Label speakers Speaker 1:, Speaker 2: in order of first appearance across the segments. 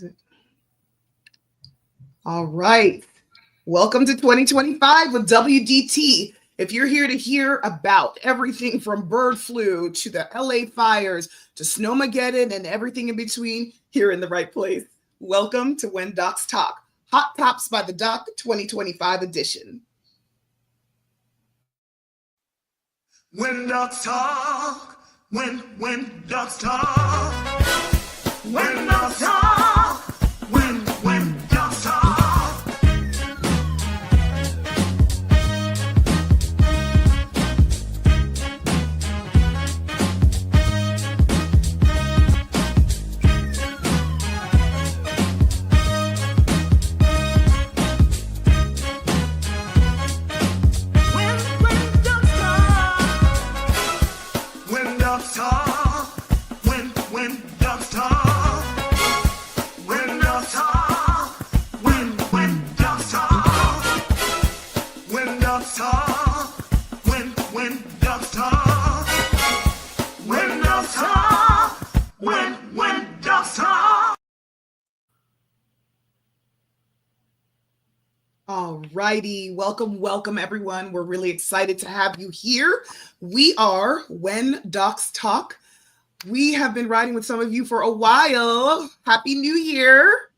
Speaker 1: Is it? All right. Welcome to 2025 with WDT. If you're here to hear about everything from bird flu to the LA fires to Snowmageddon and everything in between, you're in the right place. Welcome to When Docs Talk, Hot Tops by the Doc 2025 edition.
Speaker 2: When docs talk, when docs talk, when docs talk, when docs talk.
Speaker 1: All righty. Welcome, everyone. We're really excited to have you here. We are When Docs Talk. We have been riding with some of you for a while. Happy New Year.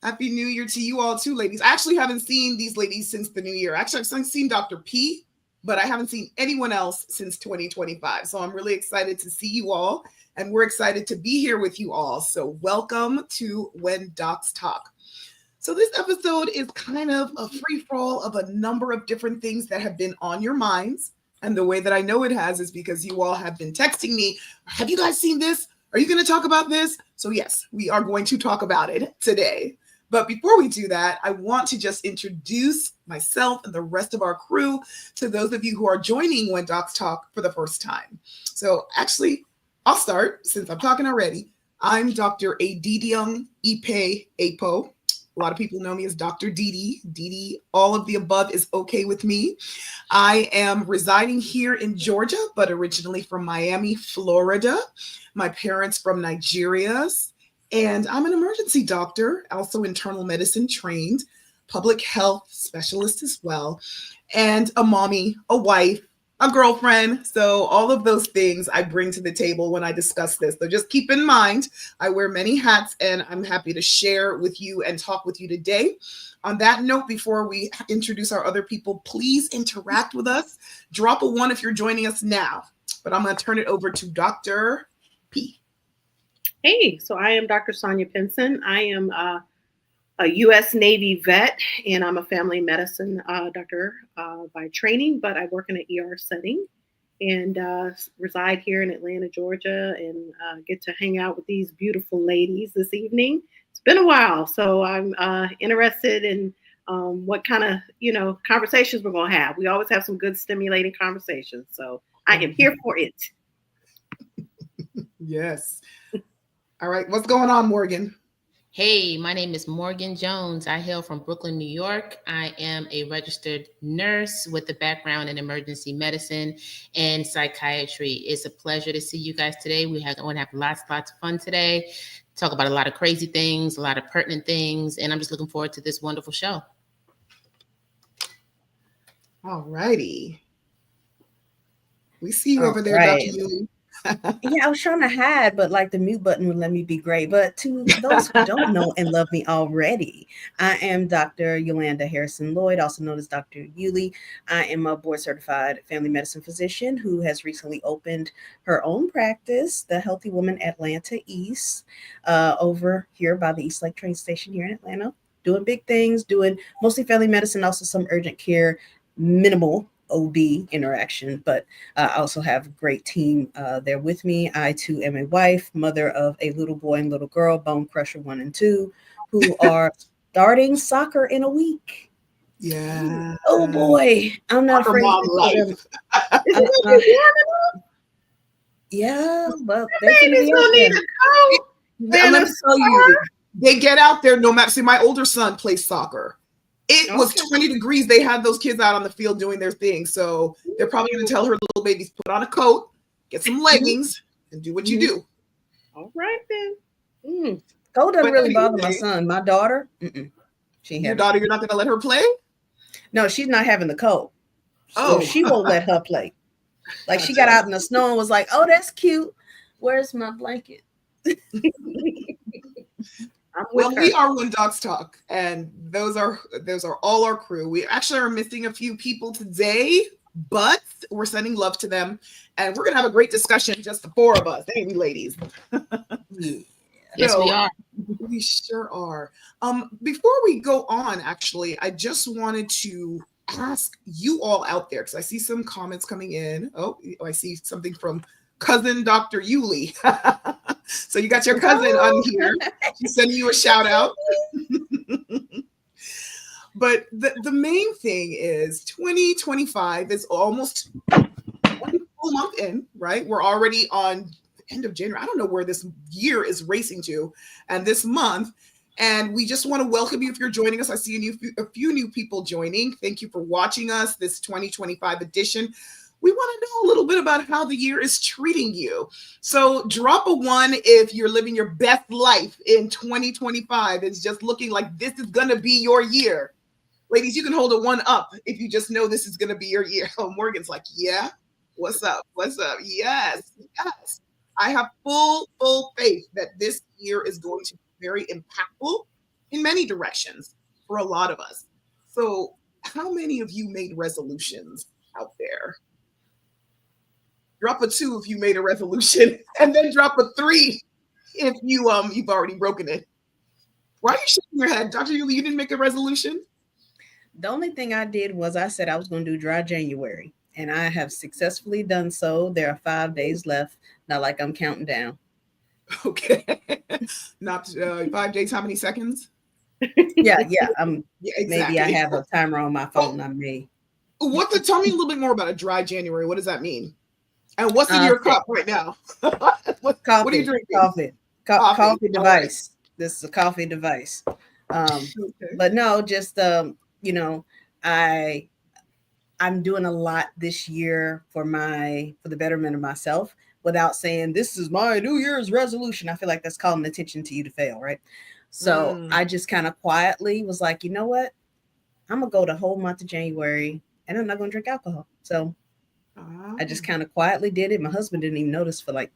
Speaker 1: Happy New Year to you all too, ladies. I actually haven't seen these ladies since the new year. Actually, I've seen Dr. P, but I haven't seen anyone else since 2025. So I'm really excited to see you all, and we're excited to be here with you all. So welcome to When Docs Talk. So this episode is kind of a free-for-all of a number of different things that have been on your minds. And the way that I know it has is because you all have been texting me, have you guys seen this? Are you going to talk about this? So yes, we are going to talk about it today. But before we do that, I want to just introduce myself and the rest of our crew to those of you who are joining When Docs Talk for the first time. So actually, I'll start since I'm talking already. I'm Dr. Adidiung Ipe Apo. A lot of people know me as Dr. Didi. Didi, all of the above is okay with me. I am residing here in Georgia, but originally from Miami, Florida. My parents from Nigeria. And I'm an emergency doctor, also internal medicine trained, public health specialist as well, and a mommy, a wife, a girlfriend. So all of those things I bring to the table when I discuss this. So just keep in mind, I wear many hats, and I'm happy to share with you and talk with you today. On that note, before we introduce our other people, please interact with us. Drop a 1 if you're joining us now. But I'm going to turn it over to Dr. P.
Speaker 3: Hey, so I am Dr. Sonia Pinson. I am a U.S. Navy vet, and I'm a family medicine doctor by training, but I work in an ER setting and reside here in Atlanta, Georgia, and get to hang out with these beautiful ladies this evening. It's been a while, so I'm interested in what kind of, conversations we're going to have. We always have some good stimulating conversations, so I am here for it.
Speaker 1: Yes. All right. What's going on, Morgan?
Speaker 4: Hey, my name is Morgan Jones. I hail from Brooklyn, New York. I am a registered nurse with a background in emergency medicine and psychiatry. It's a pleasure to see you guys today. We want to have lots of fun today, talk about a lot of crazy things, a lot of pertinent things, and I'm just looking forward to this wonderful show.
Speaker 1: All righty. We see you over there, right. Dr. Yuli.
Speaker 5: Yeah, I was trying to hide, but like the mute button would let me be great. But to those who don't know and love me already, I am Dr. Yolanda Harrison Lloyd, also known as Dr. Yuli. I am a board certified family medicine physician who has recently opened her own practice, the Healthy Woman Atlanta East, over here by the East Lake train station here in Atlanta, doing big things, doing mostly family medicine, also some urgent care, minimal OB interaction, but I also have a great team there with me. I too am a wife, mother of a little boy and little girl, Bone Crusher 1 and 2, who are starting soccer in a week.
Speaker 1: Yeah.
Speaker 5: Oh boy, I'm not afraid. Yeah, well, they're going to be out there.
Speaker 1: Let me tell you, they get out there no matter. See, my older son plays soccer. It was 20 degrees. They had those kids out on the field doing their thing. So they're probably going to tell her little babies, put on a coat, get some leggings, and do what you do.
Speaker 3: All right, then.
Speaker 5: Cold doesn't
Speaker 1: But
Speaker 5: really bother my
Speaker 1: anyway,
Speaker 5: son. My daughter, she ain't
Speaker 1: your
Speaker 5: having
Speaker 1: daughter,
Speaker 5: it.
Speaker 1: you're not going to let her play?
Speaker 5: No, she's not having the cold. So
Speaker 1: Oh,
Speaker 5: she won't let her play. Like she got
Speaker 1: gotcha.
Speaker 5: out in the snow and was like, oh, that's cute. Where's my blanket?
Speaker 3: I'm with
Speaker 1: Well,
Speaker 3: her.
Speaker 1: we are When Dogs Talk, and those are all our crew. We actually are missing a few people today, but we're sending love to them, and we're gonna have a great discussion, just the four of us, ain't we, ladies?
Speaker 5: Yeah.
Speaker 4: Yes, we
Speaker 1: So
Speaker 4: are.
Speaker 1: we sure are. Before we go on, actually, I just wanted to ask you all out there, because I see some comments coming in. Oh, I see something from cousin Dr. Yuli. So you got your cousin on here. She's sending you a shout out. But the main thing is 2025 is almost 1 full month in, right? We're already on the end of January. I don't know where this year is racing to, and this month. And we just want to welcome you if you're joining us. I see a few new people joining. Thank you for watching us this 2025 edition. We want to know a little bit about how the year is treating you. So drop a 1 if you're living your best life in 2025. It's just looking like this is going to be your year. Ladies, you can hold a 1 up if you just know this is going to be your year. Oh, Morgan's like, yeah, what's up? What's up? Yes, yes. I have full faith that this year is going to be very impactful in many directions for a lot of us. So how many of you made resolutions out there? Drop a 2 if you made a resolution, and then drop a 3 if you've already broken it. Why are you shaking your head? Dr. Yuli, you didn't make a resolution?
Speaker 5: The only thing I did was I said I was going to do dry January, and I have successfully done so. There are 5 days left. Not like I'm counting down.
Speaker 1: Okay. Not 5 days, how many seconds?
Speaker 5: Yeah.
Speaker 1: Yeah, exactly.
Speaker 5: Maybe I have a timer on my phone. I may.
Speaker 1: Tell me a little bit more about a dry January. What does that mean? And what's in your cup right now? What are you drinking?
Speaker 5: Coffee device.
Speaker 1: Right.
Speaker 5: This is a coffee device.
Speaker 1: Okay.
Speaker 5: But no, just I'm doing a lot this year for the betterment of myself without saying this is my New Year's resolution. I feel like that's calling attention to you to fail, right? So I just kind of quietly was like, you know what? I'm gonna go the whole month of January and I'm not gonna drink alcohol. So I just kind of quietly did it. My husband didn't even notice for like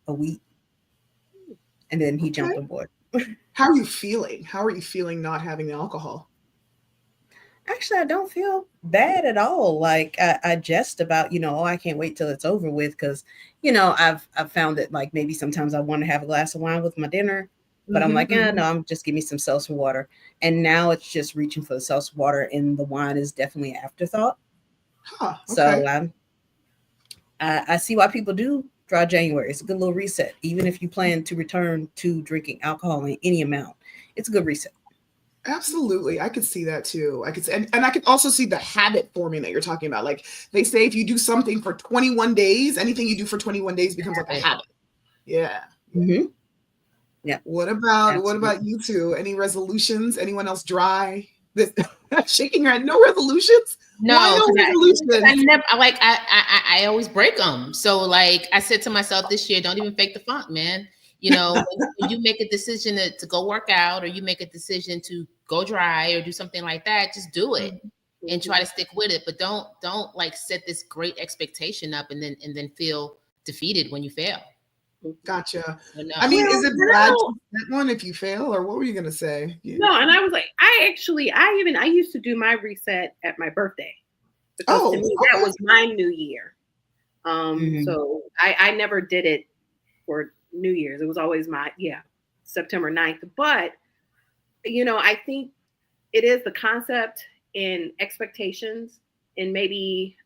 Speaker 5: a week. And then he jumped on board.
Speaker 1: How are you feeling? How are you feeling not having the alcohol?
Speaker 5: Actually, I don't feel bad at all. Like I jest about, I can't wait till it's over with because, I've found that like maybe sometimes I want to have a glass of wine with my dinner, but I'm like, no, I'm just give me some seltzer water. And now it's just reaching for the seltzer water, and the wine is definitely an afterthought.
Speaker 1: Huh, okay.
Speaker 5: So I see why people do dry January. It's a good little reset, even if you plan to return to drinking alcohol in any amount. It's a good reset.
Speaker 1: Absolutely. I could see that too. I could see, and I could also see the habit forming that you're talking about. Like they say, if you do something for 21 days, anything you do for 21 days becomes like a habit. Yeah.
Speaker 5: Mm-hmm. Yeah.
Speaker 1: What about you two? Any resolutions? Anyone else dry? Shaking your head. No resolutions?
Speaker 4: No,
Speaker 1: why no resolutions?
Speaker 4: I never like I always break them. So like I said to myself this year, don't even fake the funk, man. When you make a decision to go work out, or you make a decision to go dry or do something like that, just do it and try to stick with it. But don't like set this great expectation up and then feel defeated when you fail.
Speaker 1: Gotcha.
Speaker 4: No.
Speaker 1: I mean, is it bad to set one if you fail, or what were you gonna say? Yeah.
Speaker 3: No, and I was like, I used to do my reset at my birthday because to me that was my new year. So I never did it for New Year's. It was always September 9th. But I think it is the concept and expectations, and maybe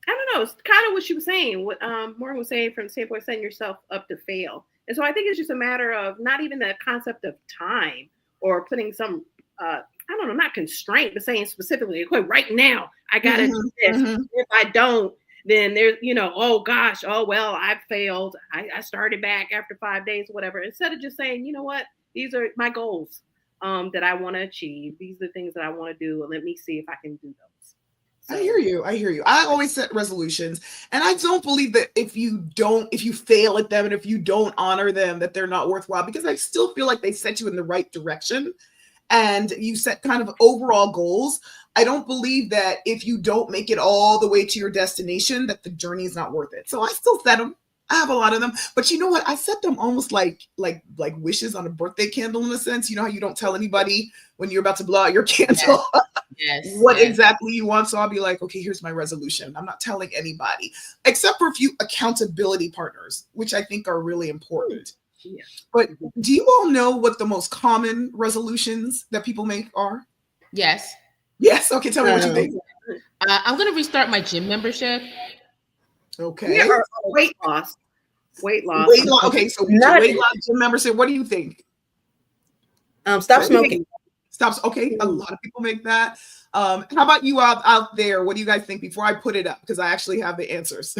Speaker 3: I don't know. It's kind of what she was saying. What Morgan was saying from the standpoint of setting yourself up to fail. And so I think it's just a matter of not even the concept of time or putting some, I don't know, not constraint, but saying specifically, okay, right now, I got to do this. If I don't, then there's, oh gosh, oh, well, I failed. I started back after 5 days, whatever. Instead of just saying, you know what, these are my goals that I want to achieve. These are the things that I want to do. And let me see if I can do those.
Speaker 1: I hear you. I hear you. I always set resolutions, and I don't believe that if you fail at them and if you don't honor them, that they're not worthwhile, because I still feel like they set you in the right direction and you set kind of overall goals. I don't believe that if you don't make it all the way to your destination, that the journey is not worth it. So I still set them. I have a lot of them, but you know what? I set them almost like wishes on a birthday candle, in a sense. You know how you don't tell anybody when you're about to blow out your candle what exactly you want. So I'll be like, okay, here's my resolution. I'm not telling anybody, except for a few accountability partners, which I think are really important.
Speaker 3: Yeah.
Speaker 1: But do you all know what the most common resolutions that people make are?
Speaker 4: Yes.
Speaker 1: Yes. Okay. Tell me what you think.
Speaker 4: I'm going to restart my gym membership.
Speaker 1: Okay.
Speaker 3: Yeah, or weight loss. Weight loss.
Speaker 1: Okay. So weight loss, gym membership. What do you think?
Speaker 5: Stop smoking.
Speaker 1: Stops. Okay. A lot of people make that. How about you out there? What do you guys think before I put it up? Because I actually have the answers.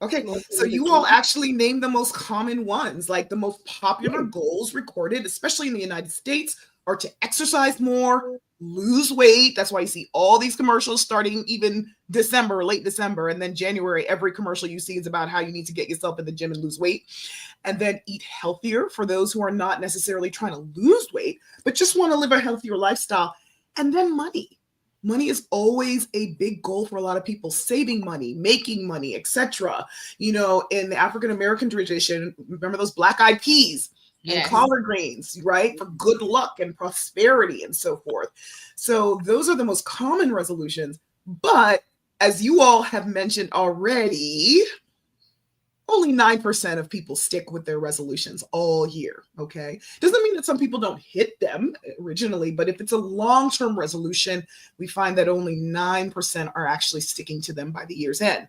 Speaker 1: Okay, so you all actually named the most common ones, like the most popular goals recorded, especially in the United States, are to exercise more, lose weight. That's why you see all these commercials starting even December, late December, and then January. Every commercial you see is about how you need to get yourself in the gym and lose weight. And then eat healthier for those who are not necessarily trying to lose weight, but just want to live a healthier lifestyle. And then money. Money is always a big goal for a lot of people, saving money, making money, etc. You know, in the African American tradition, remember those black-eyed peas and collard greens, right? For good luck and prosperity and so forth. So those are the most common resolutions. But as you all have mentioned already, only 9% of people stick with their resolutions all year, okay? Doesn't mean that some people don't hit them originally, but if it's a long-term resolution, we find that only 9% are actually sticking to them by the year's end.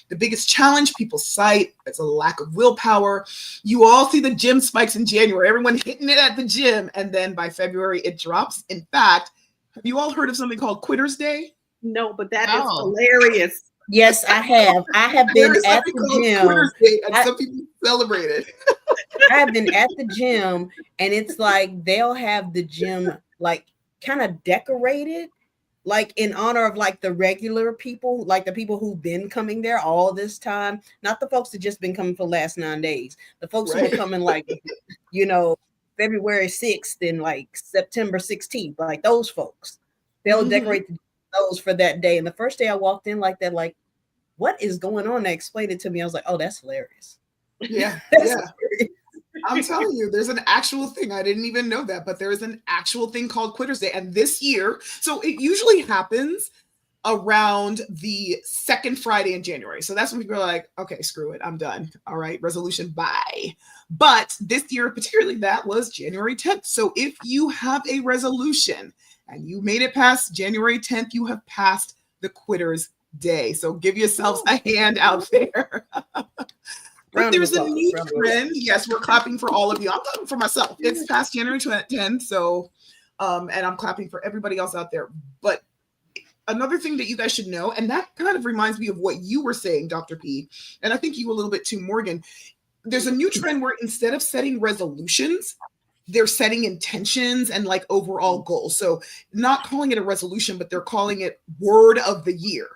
Speaker 1: The biggest challenge people cite is a lack of willpower. You all see the gym spikes in January, everyone hitting it at the gym, and then by February, it drops. In fact, have you all heard of something called Quitter's Day?
Speaker 3: No, but that is hilarious.
Speaker 5: Yes, I have. I have been at the gym.
Speaker 1: And some people celebrate it.
Speaker 5: I have been at the gym, and it's like they'll have the gym like kind of decorated, like in honor of like the regular people, like the people who've been coming there all this time, not the folks that just been coming for the last 9 days. The folks who are coming like, you know, February 6th and like September 16th, like those folks. They'll decorate those for that day. And the first day I walked in like that, like, what is going on? They explained it to me. I was like, oh, that's hilarious.
Speaker 1: Yeah. Hilarious. I'm telling you, there's an actual thing. I didn't even know that, but there is an actual thing called Quitter's Day. And this year, so it usually happens around the second Friday in January. So that's when people are like, okay, screw it. I'm done. All right. Resolution, bye. But this year, particularly, that was January 10th. So if you have a resolution and you made it past January 10th, you have passed the Quitter's Day. So give yourselves a hand out there. But there's a new trend. Yes, we're clapping for all of you. I'm clapping for myself. It's past January 10th. So, and I'm clapping for everybody else out there. But another thing that you guys should know, and that kind of reminds me of what you were saying, Dr. P, and I think you a little bit too, Morgan. There's a new trend where instead of setting resolutions, they're setting intentions and like overall goals. So not calling it a resolution, but they're calling it word of the year.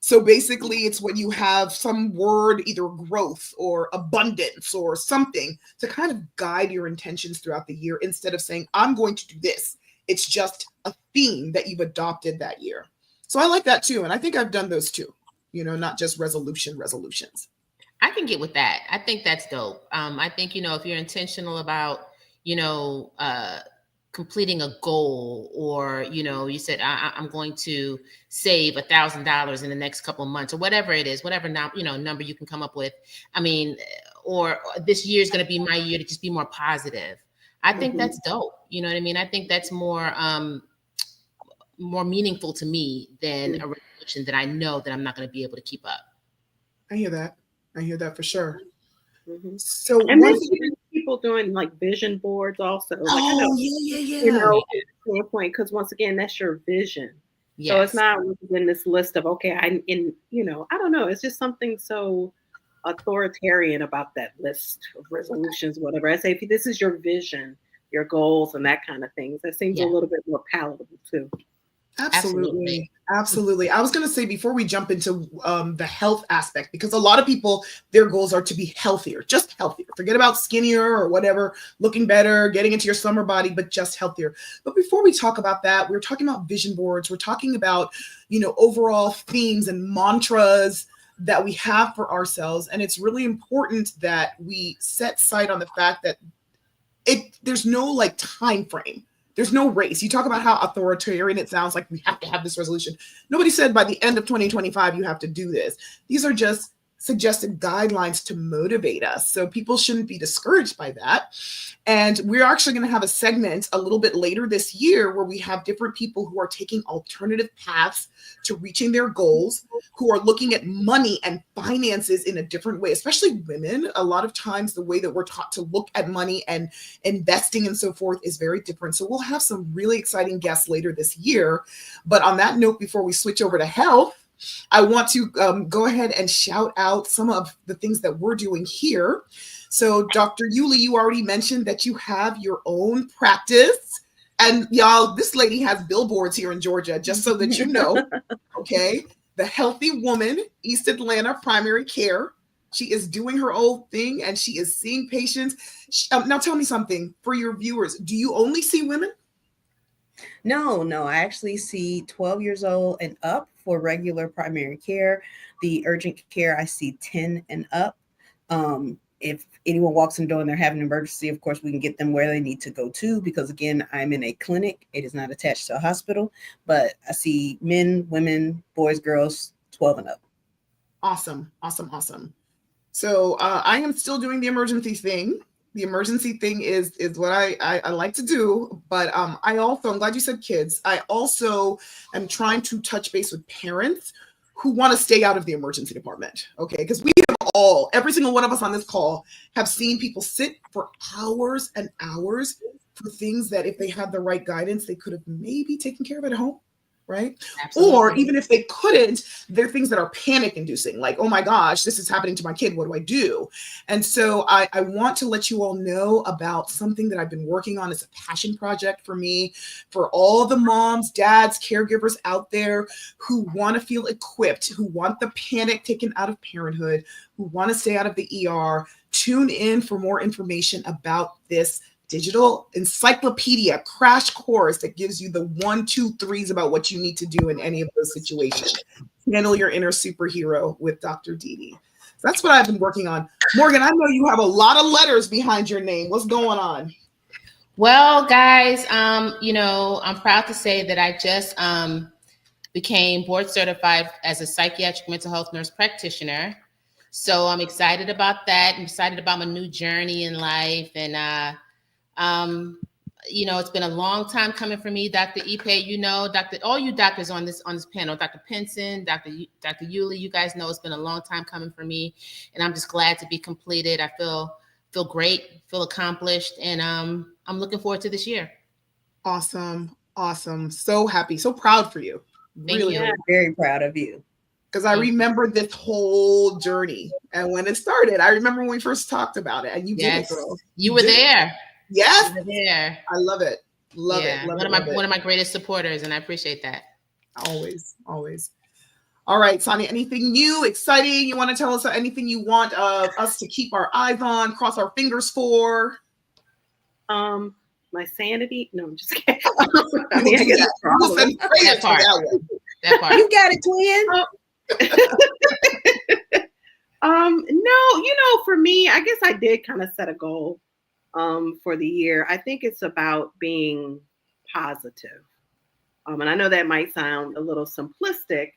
Speaker 1: So basically it's when you have some word, either growth or abundance or something to kind of guide your intentions throughout the year instead of saying, I'm going to do this. It's just a theme that you've adopted that year. So I like that too. And I think I've done those too, you know, not just resolutions.
Speaker 4: I can get with that. I think that's dope. I think, you know, if you're intentional about, you know, completing a goal, or, you know, you said, I'm going to save $1,000 in the next couple of months, or whatever it is, whatever number you can come up with. I mean, or this year is going to be my year to just be more positive. I think that's dope. You know what I mean? I think that's more meaningful to me than a resolution that I know that I'm not going to be able to keep up.
Speaker 1: I hear that for sure.
Speaker 3: So and then people doing like vision boards also. Like, You know, standpoint, because once again, that's your vision. Yes. So it's not in this list of, okay, I don't know. It's just something so authoritarian about that list of resolutions, whatever. I say, if this is your vision, your goals and that kind of things, that seems a little bit more palatable too.
Speaker 1: Absolutely. Absolutely. I was going to say before we jump into the health aspect, because a lot of people, their goals are to be healthier, just healthier. Forget about skinnier or whatever, looking better, getting into your summer body, but just healthier. But before we talk about that, we're talking about vision boards. We're talking about, overall themes and mantras that we have for ourselves. And it's really important that we set sight on the fact that there's no like time frame. There's no race. You talk about how authoritarian it sounds, like we have to have this resolution. Nobody said by the end of 2025, you have to do this. These are just suggested guidelines to motivate us. So people shouldn't be discouraged by that. And we're actually going to have a segment a little bit later this year where we have different people who are taking alternative paths to reaching their goals, who are looking at money and finances in a different way, especially women. A lot of times the way that we're taught to look at money and investing and so forth is very different. So we'll have some really exciting guests later this year. But on that note, before we switch over to health, I want to go ahead and shout out some of the things that we're doing here. So Dr. Yuli, you already mentioned that you have your own practice. And y'all, this lady has billboards here in Georgia, just so that you know, okay? The Healthy Woman, East Atlanta Primary Care. She is doing her own thing and she is seeing patients. Now tell me something for your viewers. Do you only see women?
Speaker 5: No, I actually see 12 years old and up for regular primary care. The urgent care, I see 10 and up. If anyone walks in the door and they're having an emergency, of course, we can get them where they need to go to, because again, I'm in a clinic. It is not attached to a hospital, but I see men, women, boys, girls, 12 and up.
Speaker 1: Awesome. So I am still doing the emergency thing. The emergency thing is what I like to do. But I'm glad you said kids. I also am trying to touch base with parents who want to stay out of the emergency department. Okay. Because we have every single one of us on this call have seen people sit for hours and hours for things that if they had the right guidance, they could have maybe taken care of at home. Right. Absolutely. Or even if they couldn't, there are things that are panic inducing, like, oh my gosh, this is happening to my kid. What do I do? And so I want to let you all know about something that I've been working on. It's a passion project for me, for all the moms, dads, caregivers out there who want to feel equipped, who want the panic taken out of parenthood, who want to stay out of the ER. Tune in for more information about this digital encyclopedia crash course that gives you the 1, 2, 3s about what you need to do in any of those situations. Handle your inner superhero with Dr. Didi. So that's what I've been working on. Morgan, I know you have a lot of letters behind your name. What's going on?
Speaker 4: Well, guys, I'm proud to say that I just became board certified as a psychiatric mental health nurse practitioner. So I'm excited about that. I'm excited about my new journey in life. And it's been a long time coming for me, Dr. Ipe, all you doctors on this panel, Dr. Pinson, Dr. Yuli, you guys know it's been a long time coming for me, and I'm just glad to be completed. I feel great, feel accomplished, and I'm looking forward to this year.
Speaker 1: Awesome. So happy, so proud for you.
Speaker 4: Thank you.
Speaker 5: Very proud of you.
Speaker 1: Because I remember this whole journey, and when it started, I remember when we first talked about it, and you did it, girl.
Speaker 4: You were there.
Speaker 1: Yes.
Speaker 4: There.
Speaker 1: I love it. Love it.
Speaker 4: One of my greatest supporters, and I appreciate that.
Speaker 1: Always. All right, Sonia, anything new, exciting? You want to tell us anything you want us to keep our eyes on, cross our fingers for?
Speaker 3: My sanity? No, I'm just kidding.
Speaker 4: That part.
Speaker 5: You got it, twin.
Speaker 3: No, for me, I guess I did kind of set a goal for the year. I think it's about being positive. And I know that might sound a little simplistic,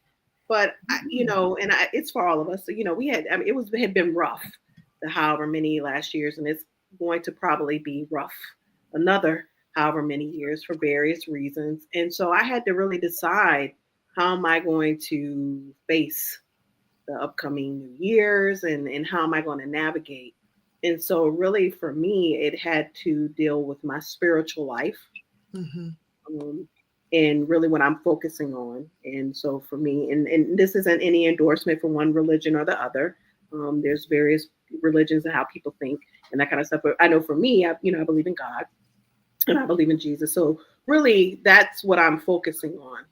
Speaker 3: but it's for all of us. So, it had been rough, the however many last years, and it's going to probably be rough another however many years for various reasons. And so I had to really decide, how am I going to face the upcoming new years, and how am I going to navigate? And so really for me, it had to deal with my spiritual life, and really what I'm focusing on. And so for me, and this isn't any endorsement for one religion or the other. There's various religions and how people think and that kind of stuff. But I know for me, I believe in God and I believe in Jesus. So really that's what I'm focusing on.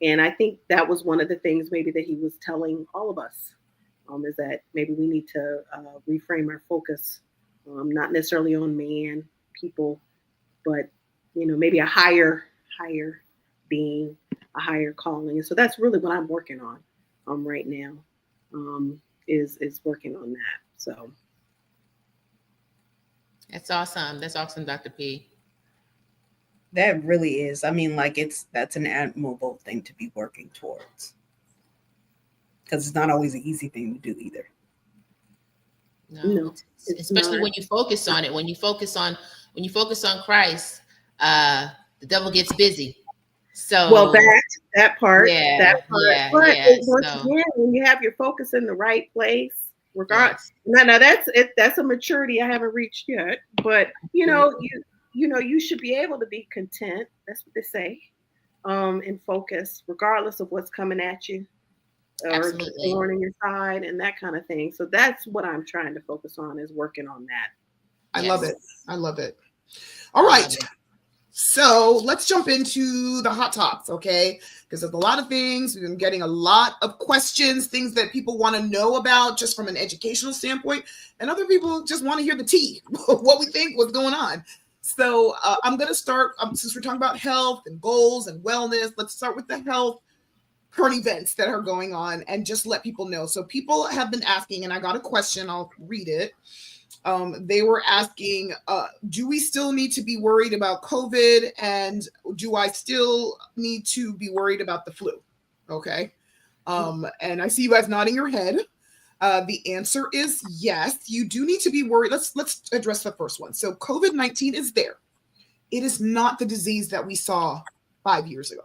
Speaker 3: And I think that was one of the things maybe that he was telling all of us, is that maybe we need to reframe our focus, not necessarily on man, people, but maybe a higher being, a higher calling. And so that's really what I'm working on right now, is working on that. So
Speaker 4: That's awesome. That's awesome, Dr. P.
Speaker 5: That really is. I mean, like that's an admirable thing to be working towards. Because it's not always an easy thing to do either.
Speaker 4: No, especially
Speaker 3: not.
Speaker 4: when you focus on it. When you focus on Christ, the devil gets busy. So
Speaker 3: well, that part,
Speaker 4: yeah,
Speaker 3: but
Speaker 4: yeah.
Speaker 3: once
Speaker 4: So
Speaker 3: again, when you have your focus in the right place, regardless.
Speaker 4: yes.
Speaker 3: Now that's it. That's a maturity I haven't reached yet. But you should be able to be content. That's what they say, and focus regardless of what's coming at you, or
Speaker 4: Absolutely.
Speaker 3: thorn in your side and that kind of thing. So that's what I'm trying to focus on, is working on that.
Speaker 1: I
Speaker 4: Yes.
Speaker 1: love it. I love it. All right. So let's jump into the hot tops, okay? Because there's a lot of things. We've been getting a lot of questions, things that people want to know about just from an educational standpoint. And other people just want to hear the tea, what we think, what's going on. So I'm going to start, since we're talking about health and goals and wellness, let's start with the health current events that are going on and just let people know. So people have been asking, and I got a question, I'll read it. They were asking, do we still need to be worried about COVID? And do I still need to be worried about the flu? Okay. And I see you guys nodding your head. The answer is yes, you do need to be worried. Let's address the first one. So COVID-19 is there. It is not the disease that we saw 5 years ago.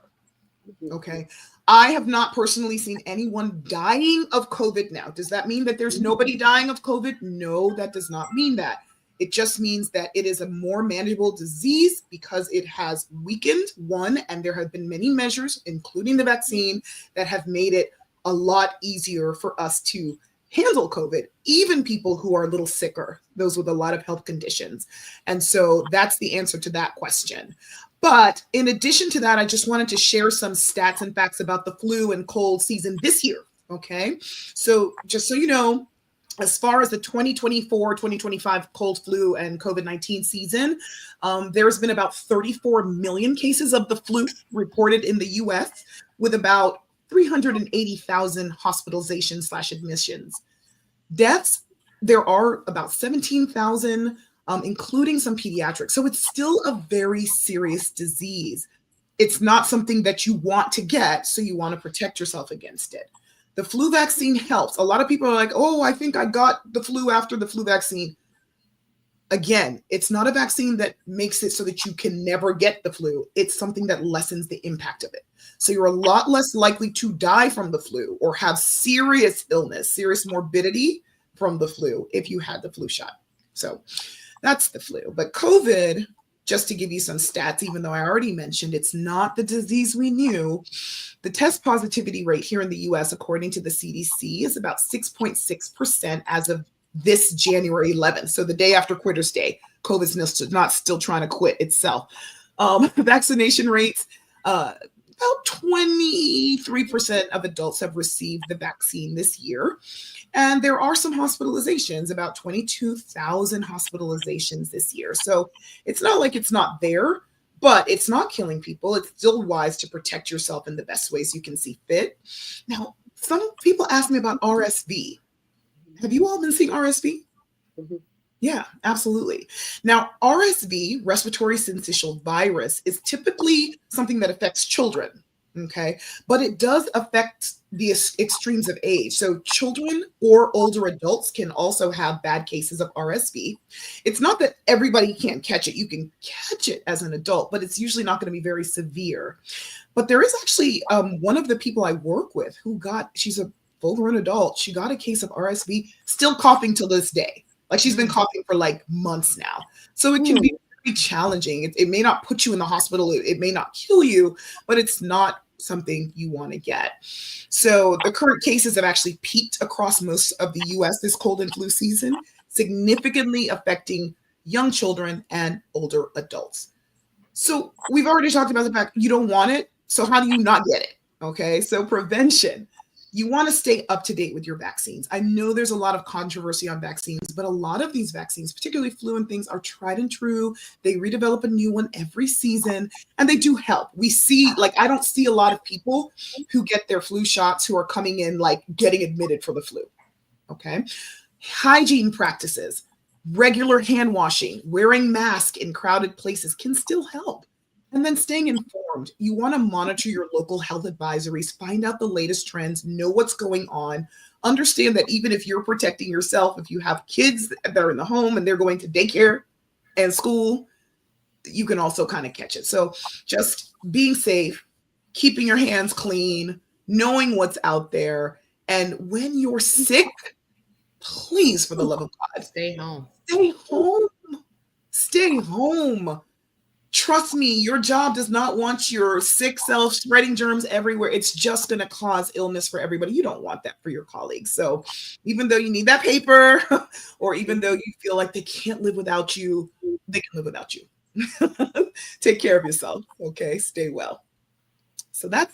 Speaker 1: Okay. I have not personally seen anyone dying of COVID now. Does that mean that there's nobody dying of COVID? No, that does not mean that. It just means that it is a more manageable disease because it has weakened, one, and there have been many measures, including the vaccine, that have made it a lot easier for us to handle COVID, even people who are a little sicker, those with a lot of health conditions. And so that's the answer to that question. But in addition to that, I just wanted to share some stats and facts about the flu and cold season this year. Okay. So just so you know, as far as the 2024-2025 cold flu and COVID-19 season, there's been about 34 million cases of the flu reported in the US, with about 380,000 hospitalizations / admissions. Deaths, there are about 17,000, including some pediatrics. So it's still a very serious disease. It's not something that you want to get, so you want to protect yourself against it. The flu vaccine helps. A lot of people are like, oh, I think I got the flu after the flu vaccine. Again, it's not a vaccine that makes it so that you can never get the flu. It's something that lessens the impact of it. So you're a lot less likely to die from the flu or have serious illness, serious morbidity from the flu if you had the flu shot. So that's the flu. But COVID, just to give you some stats, even though I already mentioned it's not the disease we knew, the test positivity rate here in the US, according to the CDC, is about 6.6% as of this January 11th. So the day after Quitter's Day. COVID's not still trying to quit itself. Vaccination rates, about 23% of adults have received the vaccine this year. And there are some hospitalizations, about 22,000 hospitalizations this year. So it's not like it's not there, but it's not killing people. It's still wise to protect yourself in the best ways you can see fit. Now, some people ask me about RSV. Have you all been seeing RSV?
Speaker 3: Mm-hmm.
Speaker 1: Yeah, absolutely. Now, RSV, respiratory syncytial virus, is typically something that affects children, okay? But it does affect the extremes of age. So children or older adults can also have bad cases of RSV. It's not that everybody can't catch it. You can catch it as an adult, but it's usually not going to be very severe. But there is actually one of the people I work with who she's a full-grown adult. She got a case of RSV, still coughing till this day. Like she's been coughing for like months now. So it can be very challenging. It may not put you in the hospital. It may not kill you, but it's not something you want to get. So the current cases have actually peaked across most of the US this cold and flu season, significantly affecting young children and older adults. So we've already talked about the fact you don't want it. So how do you not get it? Okay, so prevention. You want to stay up to date with your vaccines. I know there's a lot of controversy on vaccines, but a lot of these vaccines, particularly flu and things, are tried and true. They redevelop a new one every season, and they do help. We see, like, I don't see a lot of people who get their flu shots who are coming in, like, getting admitted for the flu. Okay. Hygiene practices, regular hand washing, wearing masks in crowded places can still help. And then staying informed. You want to monitor your local health advisories, find out the latest trends, know what's going on. Understand that even if you're protecting yourself, if you have kids that are in the home and they're going to daycare and school, you can also kind of catch it. So just being safe, keeping your hands clean, knowing what's out there. And when you're sick, please, for the love of God,
Speaker 4: Stay home.
Speaker 1: Stay home. Stay home. Trust me, your job does not want your sick self spreading germs everywhere. It's just going to cause illness for everybody. You don't want that for your colleagues. So even though you need that paper, or even though you feel like they can't live without you, they can live without you. Take care of yourself. Okay. Stay well. So that's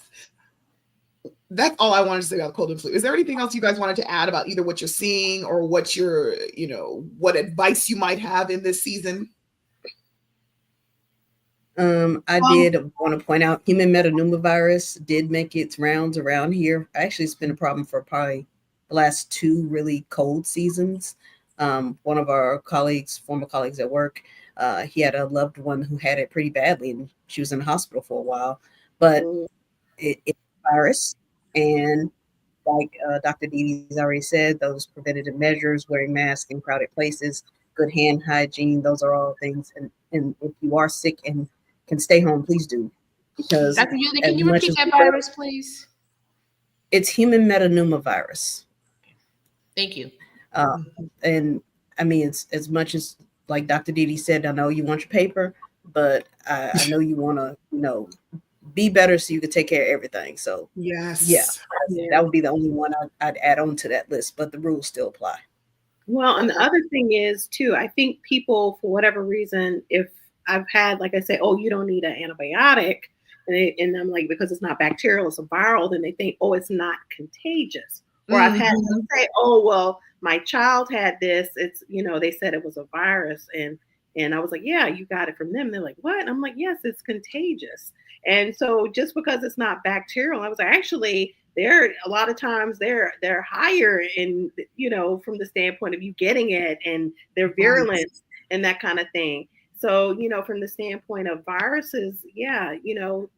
Speaker 1: all I wanted to say about cold and flu. Is there anything else you guys wanted to add about either what you're seeing or what you're, what advice you might have in this season?
Speaker 5: I did want to point out human metapneumovirus did make its rounds around here. Actually, it's been a problem for probably the last 2 really cold seasons. One of our former colleagues at work, he had a loved one who had it pretty badly, and she was in the hospital for a while. But it's a virus, and like Dr. Didi's already said, those preventative measures, wearing masks in crowded places, good hand hygiene, those are all things. And if you are sick and can stay home, please do. Because
Speaker 4: Dr. Yuli, can you repeat that virus, please?
Speaker 5: It's human metapneumovirus.
Speaker 4: Thank you.
Speaker 5: And I mean, it's as much as, like Dr. Didi said, I know you want your paper, but I know you want to, be better so you can take care of everything. So
Speaker 1: yes,
Speaker 5: that would be the only one I'd add on to that list, but the rules still apply.
Speaker 3: Well, and the other thing is too, I think people, for whatever reason, if I've had, like I say, oh, you don't need an antibiotic, and I'm like, because it's not bacterial, it's a viral, then they think, oh, it's not contagious. Or I've had them say, oh, well, my child had this. It's, they said it was a virus, and I was like, yeah, you got it from them. They're like, what? And I'm like, yes, it's contagious. And so just because it's not bacterial, I was like, actually, they're a lot of times they're higher in, from the standpoint of you getting it and their virulence and that kind of thing. So, from the standpoint of viruses, yeah,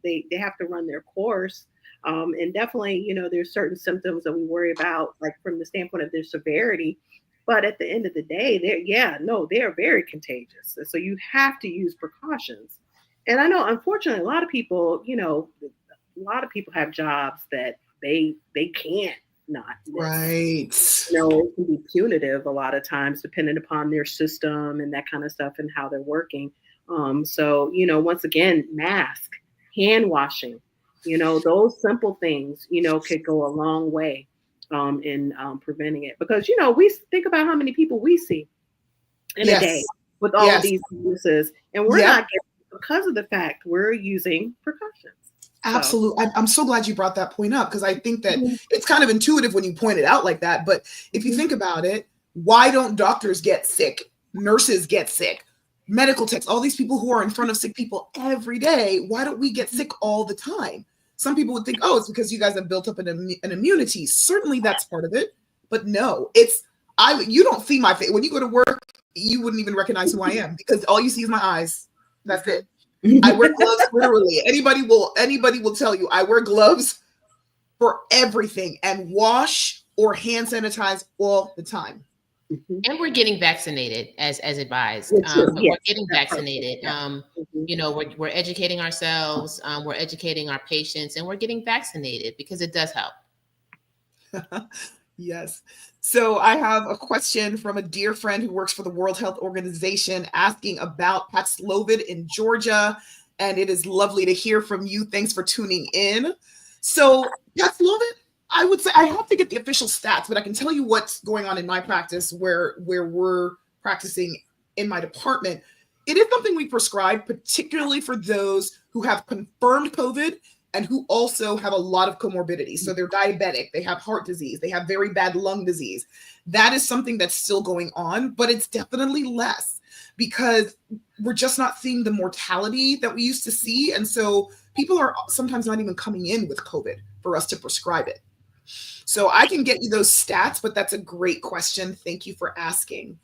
Speaker 3: they have to run their course. And definitely, there's certain symptoms that we worry about, like from the standpoint of their severity. But at the end of the day, they are very contagious. So you have to use precautions. And I know, unfortunately, a lot of people have jobs that they can't not miss.
Speaker 1: Right.
Speaker 3: It can be punitive a lot of times, depending upon their system and that kind of stuff and how they're working. So, once again, mask, hand washing, those simple things, could go a long way in preventing it. Because, we think about how many people we see in a day with all of these viruses, and we're not getting, because of the fact we're using precautions.
Speaker 1: Absolutely. I'm so glad you brought that point up, because I think that it's kind of intuitive when you point it out like that. But if you think about it, why don't doctors get sick? Nurses get sick, medical techs, all these people who are in front of sick people every day. Why don't we get sick all the time? Some people would think, oh, it's because you guys have built up an immunity. Certainly that's part of it. But no, you don't see my face. When you go to work, you wouldn't even recognize who I am, because all you see is my eyes. That's it. I wear gloves, literally. Anybody will tell you I wear gloves for everything, and wash or hand sanitize all the time.
Speaker 4: And we're getting vaccinated as advised.
Speaker 3: Yes.
Speaker 4: We're getting vaccinated. We're educating ourselves, we're educating our patients, and we're getting vaccinated because it does help.
Speaker 1: Yes. So I have a question from a dear friend who works for the World Health Organization asking about Paxlovid in Georgia. And it is lovely to hear from you. Thanks for tuning in. So Paxlovid, I would say I have to get the official stats, but I can tell you what's going on in my practice where we're practicing in my department. It is something we prescribe, particularly for those who have confirmed COVID and who also have a lot of comorbidities. So they're diabetic, they have heart disease, they have very bad lung disease. That is something that's still going on, but it's definitely less because we're just not seeing the mortality that we used to see. And so people are sometimes not even coming in with COVID for us to prescribe it. So I can get you those stats, but that's a great question. Thank you for asking.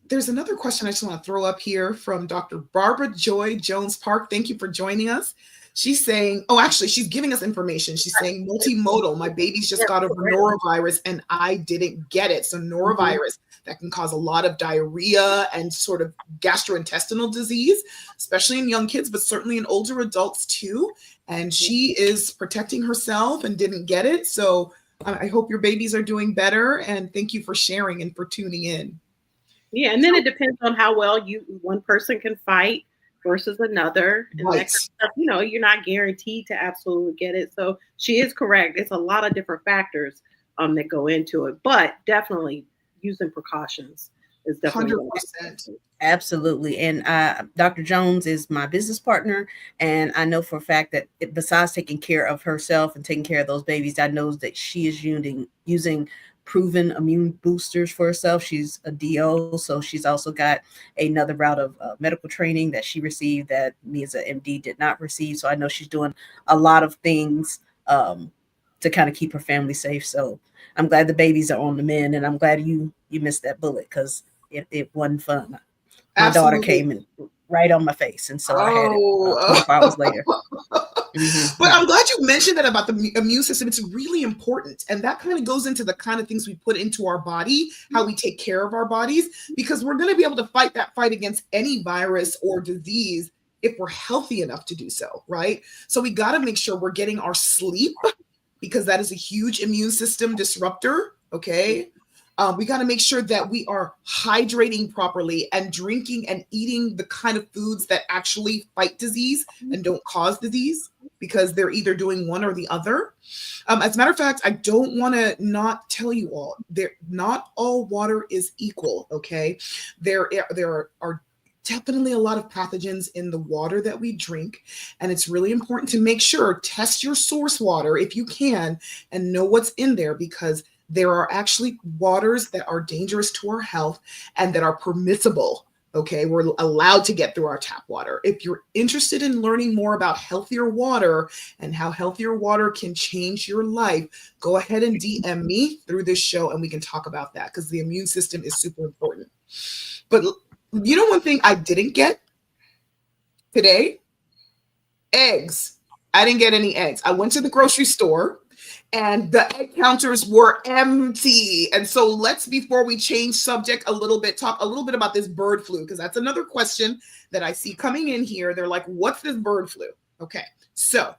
Speaker 1: There's another question I just want to throw up here from Dr. Barbara Joy Jones Park. Thank you for joining us. She's saying, oh, actually, she's giving us information. She's saying multimodal. My baby's just got over norovirus and I didn't get it. So norovirus, that can cause a lot of diarrhea and sort of gastrointestinal disease, especially in young kids, but certainly in older adults too. And she is protecting herself and didn't get it. So I hope your babies are doing better. And thank you for sharing and for tuning in.
Speaker 3: Yeah, and then it depends on how well one person can fight versus another. And that kind of stuff, you're not guaranteed to absolutely get it. So she is correct. It's a lot of different factors that go into it, but definitely using precautions is definitely
Speaker 1: 100%.
Speaker 5: Absolutely. And Dr. Jones is my business partner. And I know for a fact that besides taking care of herself and taking care of those babies, I know that she is using proven immune boosters for herself. She's a DO, so she's also got another route of medical training that she received that me as an MD did not receive. So I know she's doing a lot of things to kind of keep her family safe. So I'm glad the babies are on the mend, and I'm glad you missed that bullet because it wasn't fun. My
Speaker 1: Absolutely.
Speaker 5: daughter came and right on my face, and so I had it 24 hours later.
Speaker 1: But I'm glad you mentioned that about the immune system. It's really important. And that kind of goes into the kind of things we put into our body, how we take care of our bodies, because we're going to be able to fight that fight against any virus or disease if we're healthy enough to do so, right? So we got to make sure we're getting our sleep because that is a huge immune system disruptor, okay? We got to make sure that we are hydrating properly and drinking and eating the kind of foods that actually fight disease and don't cause disease, because they're either doing one or the other. As a matter of fact, I don't want to not tell you all, not all water is equal, okay? There are definitely a lot of pathogens in the water that we drink, and it's really important to make sure, test your source water if you can and know what's in there, because there are actually waters that are dangerous to our health and that are permissible. Okay, we're allowed to get through our tap water. If you're interested in learning more about healthier water and how healthier water can change your life, go ahead and DM me through this show and we can talk about that, because the immune system is super important. But you know one thing I didn't get today? Eggs. I didn't get any eggs. I went to the grocery store and the egg counters were empty. And so let's, before we change subject a little bit, talk a little bit about this bird flu, because that's another question that I see coming in here. They're like, what's this bird flu? Okay, so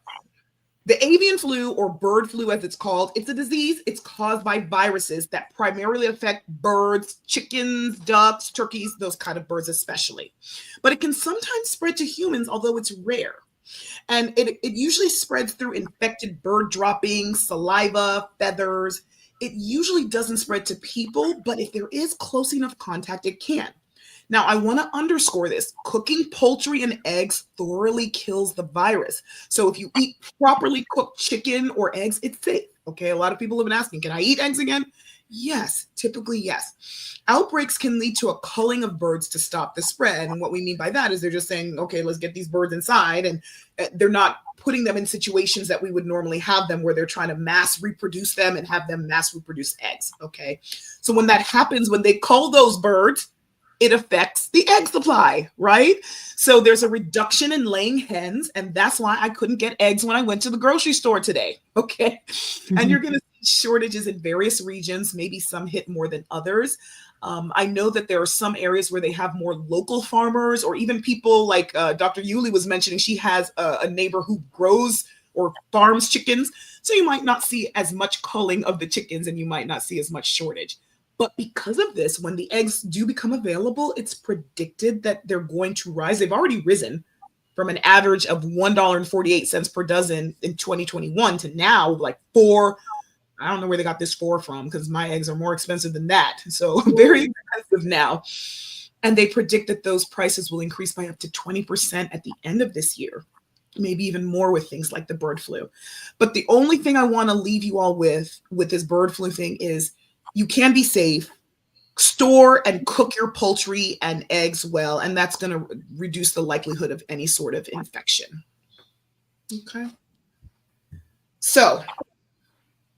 Speaker 1: the avian flu, or bird flu as it's called, it's a disease. It's caused by viruses that primarily affect birds, chickens, ducks, turkeys, those kind of birds especially. But it can sometimes spread to humans, although it's rare. And it usually spreads through infected bird droppings, saliva, feathers. It usually doesn't spread to people, but if there is close enough contact, it can. Now, I want to underscore this. Cooking poultry and eggs thoroughly kills the virus. So if you eat properly cooked chicken or eggs, it's safe. Okay, a lot of people have been asking, can I eat eggs again? Yes, typically yes. Outbreaks can lead to a culling of birds to stop the spread. And what we mean by that is they're just saying, okay, let's get these birds inside. And they're not putting them in situations that we would normally have them, where they're trying to mass reproduce them and have them mass reproduce eggs. Okay. So when that happens, when they cull those birds, it affects the egg supply, right? So there's a reduction in laying hens. And that's why I couldn't get eggs when I went to the grocery store today. Okay. And you're going to see shortages in various regions, maybe some hit more than others. I know that there are some areas where they have more local farmers, or even people like Dr. Yuli was mentioning. She has a neighbor who grows or farms chickens. So you might not see as much culling of the chickens, and you might not see as much shortage. But because of this, when the eggs do become available, it's predicted that they're going to rise. They've already risen from an average of $1.48 per dozen in 2021 to now like $4. I don't know where they got this 4 from, because my eggs are more expensive than that. So very expensive now. And they predict that those prices will increase by up to 20% at the end of this year. maybe even more with things like the bird flu. But the only thing I want to leave you all with this bird flu thing is you can be safe. Store and cook your poultry and eggs well, and that's going to reduce the likelihood of any sort of infection. Okay. So,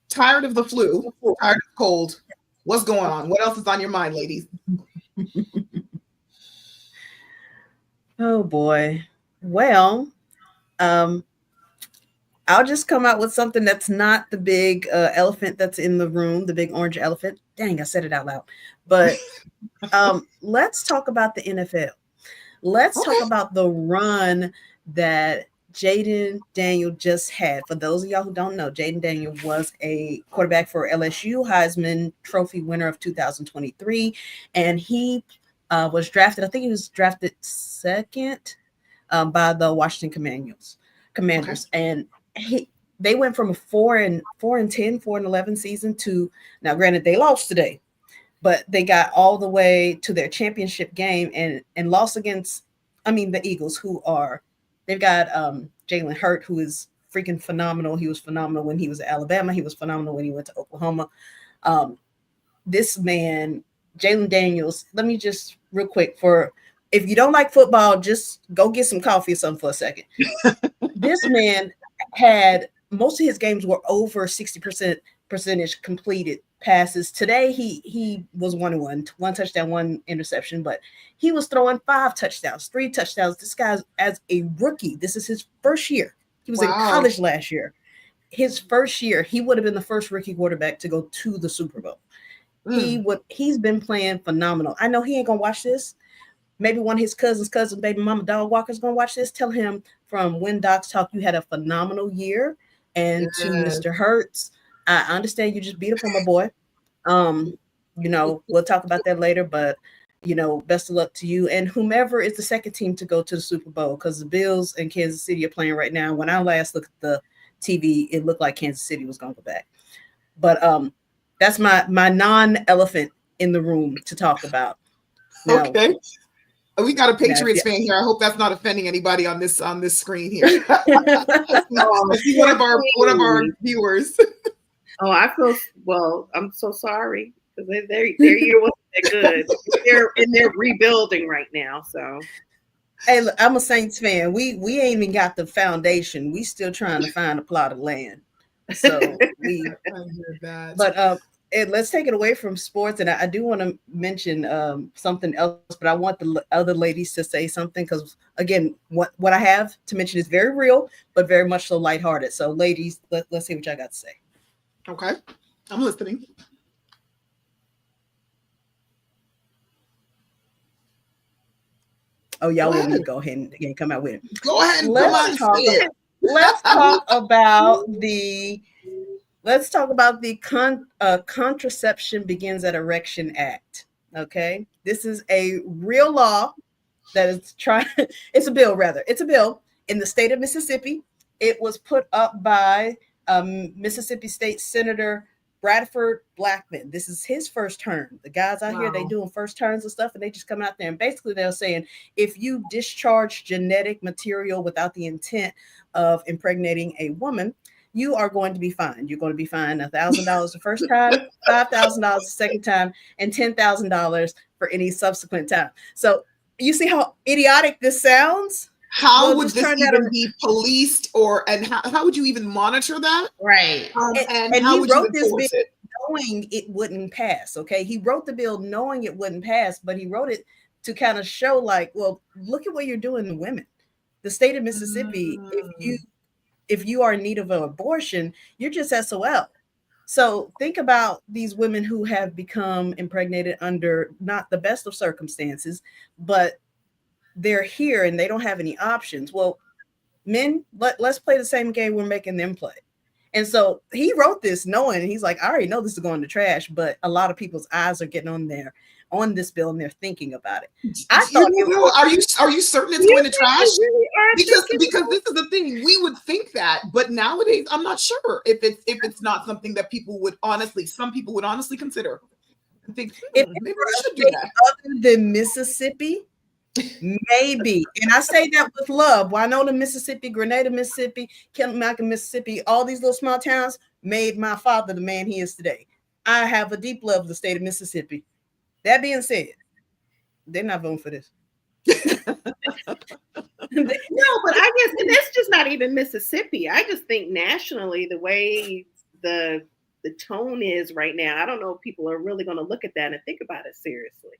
Speaker 1: tired of the flu, tired of cold. What's going on? What else is on your mind, ladies?
Speaker 5: Oh boy. Well, I'll just come out with something that's not the big elephant that's in the room, the big orange elephant. Dang, I said it out loud. But let's talk about the NFL. Let's talk about the run that Jaden Daniel just had. For those of y'all who don't know, Jaden Daniel was a quarterback for LSU, Heisman Trophy winner of 2023. And he was drafted, I think he was drafted second by the Washington Commanders. And they went from a 4-10, 4-11 season to, now granted they lost today, but they got all the way to their championship game and lost against, the Eagles, they've got Jalen Hurts, who is freaking phenomenal. He was phenomenal when he was at Alabama. He was phenomenal when he went to Oklahoma. This man, Jalen Daniels, let me just real quick, if you don't like football, just go get some coffee or something for a second. This man had, most of his games were over 60% percentage completed passes. Today, he was 1-1, 1 touchdown, 1 interception, but he was throwing 5 touchdowns, 3 touchdowns. This guy's, as a rookie, this is his first year. He was in college last year. His first year, he would have been the first rookie quarterback to go to the Super Bowl. He's been playing phenomenal. I know he ain't gonna watch this. Maybe one of his cousins, baby mama Dog Walker's gonna watch this. Tell him from When Docs Talk, you had a phenomenal year. And to Mr. Hurts, I understand you just beat up on my boy. We'll talk about that later, but best of luck to you and whomever is the second team to go to the Super Bowl, because the Bills and Kansas City are playing right now. When I last looked at the TV, it looked like Kansas City was gonna go back. But that's my non-elephant in the room to talk about. Now,
Speaker 1: okay. We got a Patriots fan here. I hope that's not offending anybody on this screen here. I see one of our viewers.
Speaker 3: Oh, I'm so sorry because their year wasn't that good. They're rebuilding right now. So,
Speaker 5: hey, look, I'm a Saints fan. We ain't even got the foundation. We still trying to find a plot of land. So
Speaker 1: I hear that.
Speaker 5: But let's take it away from sports. And I do want to mention something else, but I want the other ladies to say something because, again, what I have to mention is very real, but very much so lighthearted. So, ladies, let's see what y'all got to say.
Speaker 1: Okay, I'm listening.
Speaker 5: Oh, y'all want me to go ahead and come out with it?
Speaker 1: Go ahead.
Speaker 5: Let's talk about the Contraception Begins at Erection Act. Okay, this is a real law that is it's a bill in the state of Mississippi. It was put up by Mississippi State Senator Bradford Blackman. This is his first term. The guys out here, they doing first terms and stuff, and they just come out there and basically they're saying, if you discharge genetic material without the intent of impregnating a woman, you are going to be fined. You're going to be fined $1,000 the first time, $5,000 the second time, and $10,000 for any subsequent time. So you see how idiotic this sounds?
Speaker 1: How would this even be policed, and how would you even monitor that?
Speaker 4: Right.
Speaker 5: And how would you enforce it? Knowing it wouldn't pass. Okay, he wrote the bill knowing it wouldn't pass, but he wrote it to kind of show, like, well, look at what you're doing to women. The state of Mississippi, if you are in need of an abortion, you're just SOL. So think about these women who have become impregnated under not the best of circumstances, but they're here and they don't have any options. Well, men, let's play the same game we're making them play. And so he wrote this knowing, he's like, I already know this is going to trash, but a lot of people's eyes are getting on this bill and they're thinking about it. I thought,
Speaker 1: are you certain it's going to trash? Because this is the thing, we would think that, but nowadays I'm not sure if it's not something that some people would honestly consider. I think maybe we should do that.
Speaker 5: Other than Mississippi, Maybe. And I say that with love. Winona, Mississippi, Grenada, Mississippi, Kalamaka, Mississippi, all these little small towns made my father the man he is today. I have a deep love of the state of Mississippi. That being said, they're not voting for this.
Speaker 3: No, but I guess and that's just not even Mississippi. I just think nationally, the way the tone is right now, I don't know if people are really going to look at that and think about it seriously.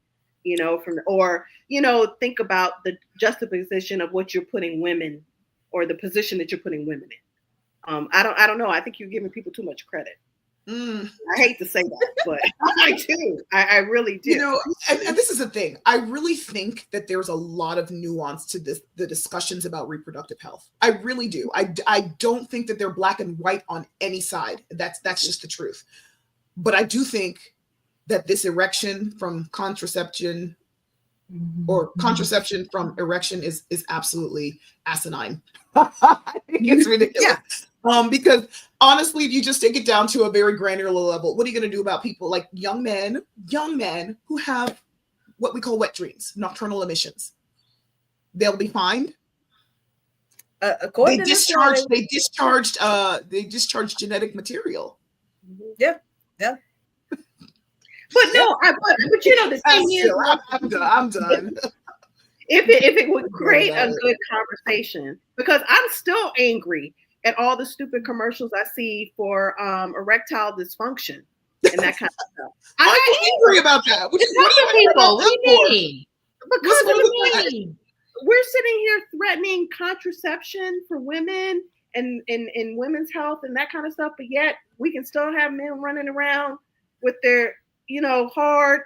Speaker 3: Think about the juxtaposition of what you're putting women or the position that you're putting women in. I don't know. I think you're giving people too much credit. I hate to say that, but I do. I really do.
Speaker 1: And this is the thing. I really think that there's a lot of nuance to the discussions about reproductive health. I really do. I don't think that they're black and white on any side. That's just the truth. But I do think that this erection from contraception or contraception from erection is absolutely asinine. I think it's ridiculous. Yeah. Because honestly, if you just take it down to a very granular level, what are you going to do about people like young men who have what we call wet dreams, nocturnal emissions? They'll be fined. They discharged genetic material.
Speaker 5: Yeah.
Speaker 3: But no, the thing is,
Speaker 1: I'm done.
Speaker 3: If it would create a good conversation, because I'm still angry at all the stupid commercials I see for erectile dysfunction and that kind of stuff.
Speaker 1: I'm angry about that. What do you mean?
Speaker 3: Because we're sitting here threatening contraception for women and women's health and that kind of stuff, but yet we can still have men running around with their hard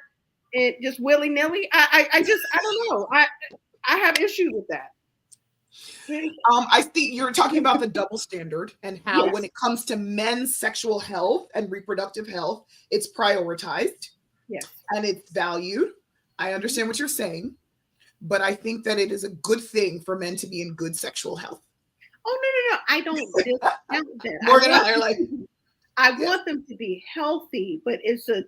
Speaker 3: and just willy-nilly. I don't know. I have issues with that.
Speaker 1: I think you're talking about the double standard and how when it comes to men's sexual health and reproductive health, it's prioritized and it's valued. I understand what you're saying, but I think that it is a good thing for men to be in good sexual health.
Speaker 3: Oh, no. I don't discount that.
Speaker 1: Morgan and I are like,
Speaker 3: I want them to be healthy, but it's a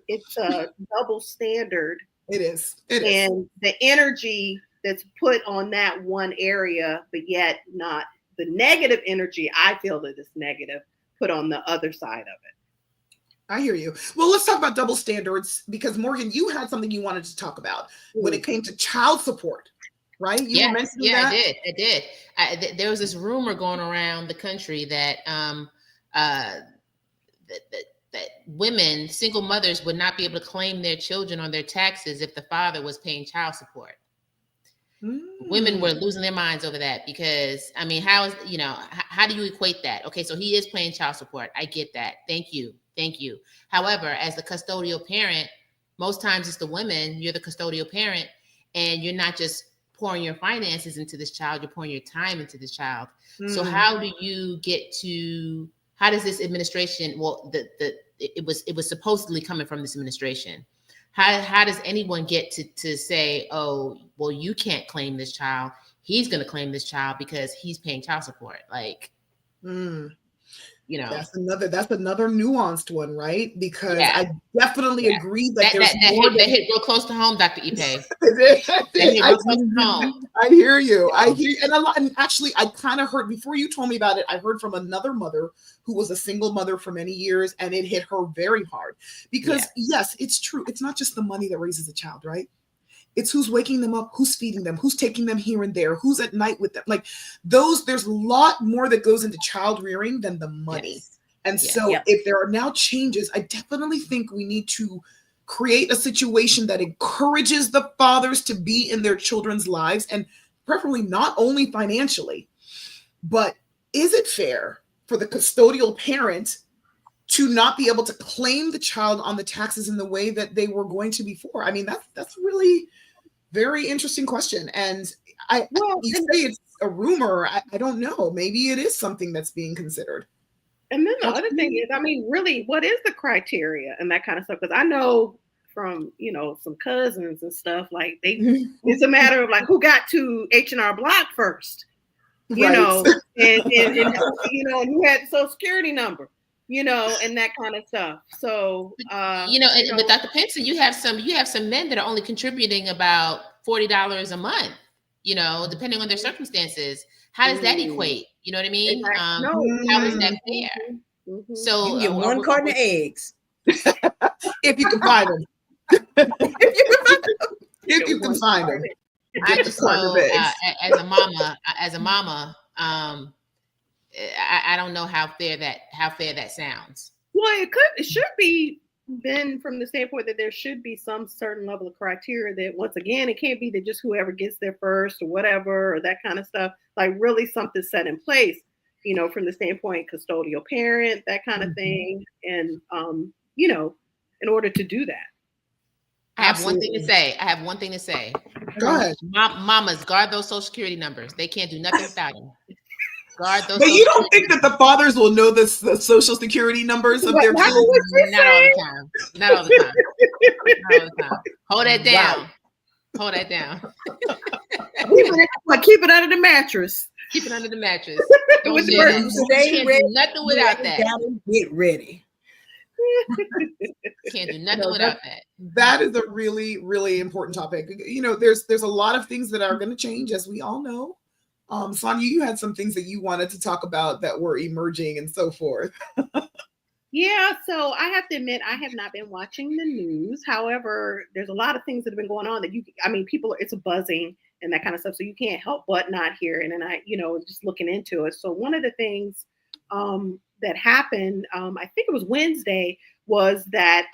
Speaker 3: double standard.
Speaker 1: It is.
Speaker 3: And the energy that's put on that one area, but yet not the negative energy I feel that is negative put on the other side of it.
Speaker 1: I hear you. Well, let's talk about double standards because Morgan, you had something you wanted to talk about when it came to child support, right? You were mentioning that?
Speaker 4: I did. There was this rumor going around the country that that women, single mothers, would not be able to claim their children on their taxes if the father was paying child support. Women were losing their minds over that because, I mean, how do you equate that? Okay, so he is paying child support. I get that. Thank you. However, as the custodial parent, most times it's the women, you're the custodial parent, and you're not just pouring your finances into this child, you're pouring your time into this child. So how do you get to, how does this administration, it was supposedly coming from this administration. How does anyone get to say, oh, well, you can't claim this child. He's going to claim this child because he's paying child support. Like,
Speaker 1: that's another nuanced one, right? Because I definitely agree that there's more
Speaker 4: that hit real close to home, Dr. Ipe.
Speaker 1: I hear you. And actually, I kind of heard before you told me about it. I heard from another mother who was a single mother for many years, and it hit her very hard because yes, it's true. It's not just the money that raises a child, right? It's who's waking them up, who's feeding them, who's taking them here and there, who's at night with them. Like there's a lot more that goes into child rearing than the money. Yes. And so if there are now changes, I definitely think we need to create a situation that encourages the fathers to be in their children's lives and preferably not only financially, but is it fair for the custodial parent to not be able to claim the child on the taxes in the way that they were going to before? I mean, that's really very interesting question. And you say it's a rumor. I don't know. Maybe it is something that's being considered.
Speaker 3: And then the other thing is, I mean, really, what is the criteria and that kind of stuff? Because I know from, some cousins and stuff, like it's a matter of like who got to H&R Block first, and who had the Social Security number. And that kind of stuff. So,
Speaker 4: with Dr. Pinson, you have some men that are only contributing about $40 a month. you know, depending on their circumstances. How does that equate? You know what I mean?
Speaker 3: Exactly. No.
Speaker 4: How is that fair?
Speaker 3: Mhm.
Speaker 4: So
Speaker 5: You can get one carton of eggs.
Speaker 1: If you can find them. If you can find them.
Speaker 4: I just know as a mama, I don't know how fair that sounds.
Speaker 3: Well, it should be then from the standpoint that there should be some certain level of criteria that, once again, it can't be that just whoever gets there first or whatever, or that kind of stuff, like really something set in place, you know, from the standpoint custodial parent, that kind of thing. And, you know, in order to do that.
Speaker 4: I have one thing to say.
Speaker 1: Go ahead.
Speaker 4: Mamas, guard those social security numbers. They can't do nothing without them. Guard those.
Speaker 1: But you don't think that the fathers will know the social security numbers of their children?
Speaker 4: Not all the time. Not all the time. Hold that down. Wow. Hold that down.
Speaker 3: Keep it under the mattress.
Speaker 4: Keep it under the mattress.
Speaker 5: Stay ready.
Speaker 4: Nothing without that.
Speaker 5: Get ready.
Speaker 4: Can't do nothing without that.
Speaker 1: That is a really, really important topic. You know, there's a lot of things that are going to change, as we all know. Sonia, you had some things that you wanted to talk about that were emerging and so forth.
Speaker 3: Yeah, so I have to admit, I have not been watching the news. However, there's a lot of things that have been going on that people, it's a buzzing and that kind of stuff. So you can't help but not hear it. And I, just looking into it. So one of the things that happened, I think it was Wednesday, was that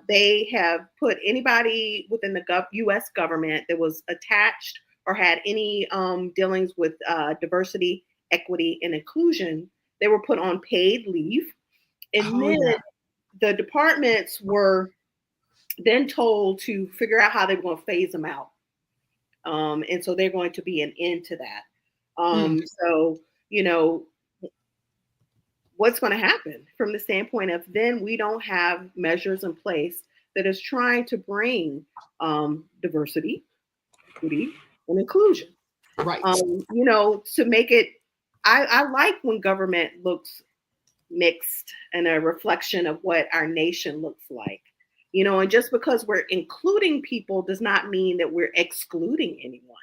Speaker 3: they have put anybody within the U.S. government that was attached or had any dealings with diversity, equity, and inclusion. They were put on paid leave. And the departments were then told to figure out how they were going to phase them out. And so they're going to be an end to that. So, what's going to happen from the standpoint of then we don't have measures in place that is trying to bring diversity, equity, and inclusion.
Speaker 1: Right.
Speaker 3: To make it, I like when government looks mixed and a reflection of what our nation looks like, and just because we're including people does not mean that we're excluding anyone.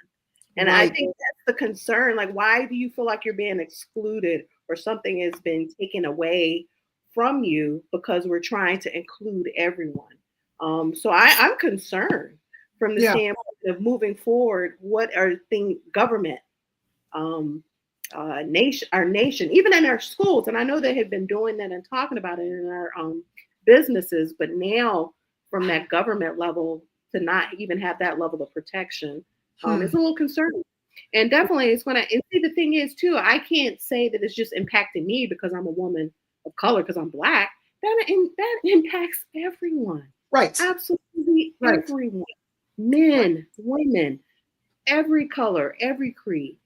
Speaker 3: And right. I think that's the concern. Like, why do you feel like you're being excluded or something has been taken away from you because we're trying to include everyone? So I'm concerned from the standpoint of moving forward. What are government, our nation, even in our schools, and I know they have been doing that and talking about it in our businesses, but now from that government level to not even have that level of protection, it's a little concerning. And definitely it's going to, and see, the thing is too, I can't say that it's just impacting me because I'm a woman of color, because I'm Black. That impacts everyone.
Speaker 1: Right.
Speaker 3: Absolutely everyone. Men, women, every color, every creed.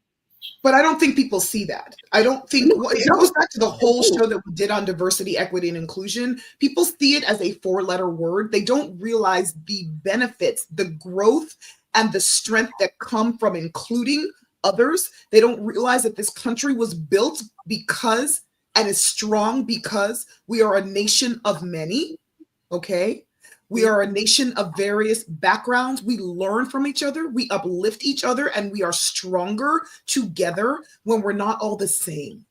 Speaker 1: But I don't think people see that. I don't think it goes back to the whole show that we did on diversity, equity, and inclusion. People see it as a 4-letter word. They don't realize the benefits, the growth, and the strength that come from including others. They don't realize that this country was built because and is strong because we are a nation of many. Okay. We are a nation of various backgrounds. We learn from each other. We uplift each other, and we are stronger together when we're not all the same.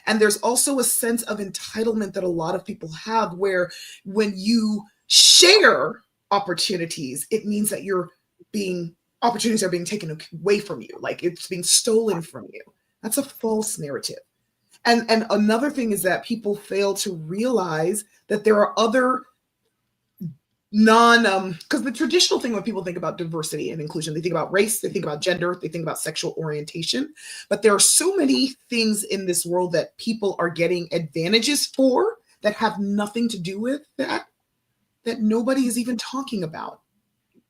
Speaker 1: And there's also a sense of entitlement that a lot of people have, where when you share opportunities, it means that opportunities are being taken away from you, like it's being stolen from you. That's a false narrative. And another thing is that people fail to realize that there are other because the traditional thing when people think about diversity and inclusion, they think about race, they think about gender, they think about sexual orientation. But there are so many things in this world that people are getting advantages for that have nothing to do with that nobody is even talking about.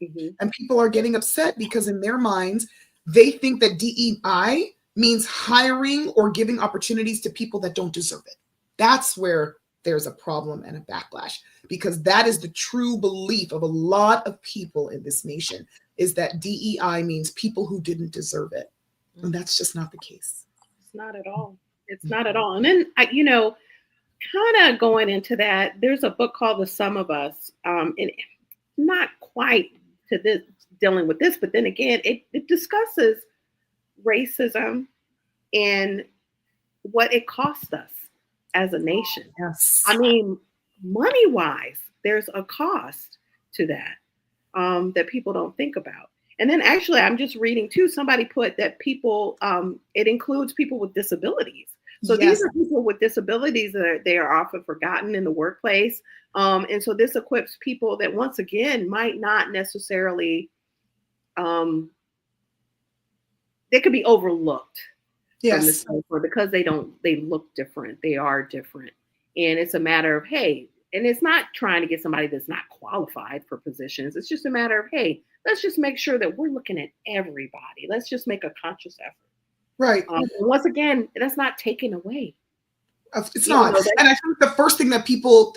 Speaker 1: Mm-hmm. And people are getting upset because in their minds, they think that DEI means hiring or giving opportunities to people that don't deserve it. That's where there's a problem and a backlash, because that is the true belief of a lot of people in this nation, is that DEI means people who didn't deserve it. And that's just not the case.
Speaker 3: It's not at all. It's not at all. And then, kind of going into that, there's a book called The Sum of Us. And not quite to dealing with this, but then again, it discusses racism and what it costs us as a nation.
Speaker 1: Yes.
Speaker 3: I mean, money-wise, there's a cost to that that people don't think about. And then actually, I'm just reading too, somebody put that people, it includes people with disabilities. So
Speaker 1: Yes.
Speaker 3: these are people with disabilities that they are often forgotten in the workplace. And so this equips people that, once again, might not necessarily, they could be overlooked from the
Speaker 1: Yes.
Speaker 3: standpoint because they look different. They are different. And it's a matter of, hey, and it's not trying to get somebody that's not qualified for positions. It's just a matter of, hey, let's just make sure that we're looking at everybody. Let's just make a conscious effort.
Speaker 1: Right.
Speaker 3: Once again, that's not taken away.
Speaker 1: It's not. And I think the first thing that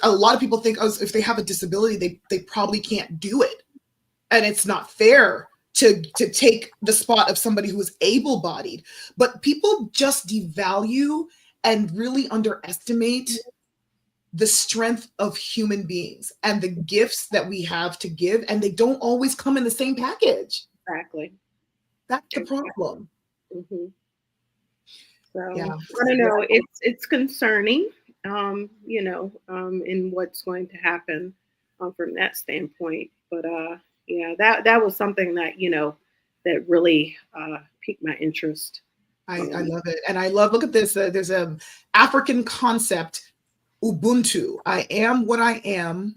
Speaker 1: a lot of people think is if they have a disability, they probably can't do it. And it's not fair to take the spot of somebody who is able-bodied. But people just devalue and really underestimate the strength of human beings and the gifts that we have to give. And they don't always come in the same package.
Speaker 3: Exactly.
Speaker 1: That's the problem.
Speaker 3: Mm-hmm. So
Speaker 1: yeah.
Speaker 3: I don't know. It's concerning, in what's going to happen from that standpoint. But yeah, that was something that that really piqued my interest.
Speaker 1: I love it, and I love. Look at this. There's an African concept, Ubuntu. I am what I am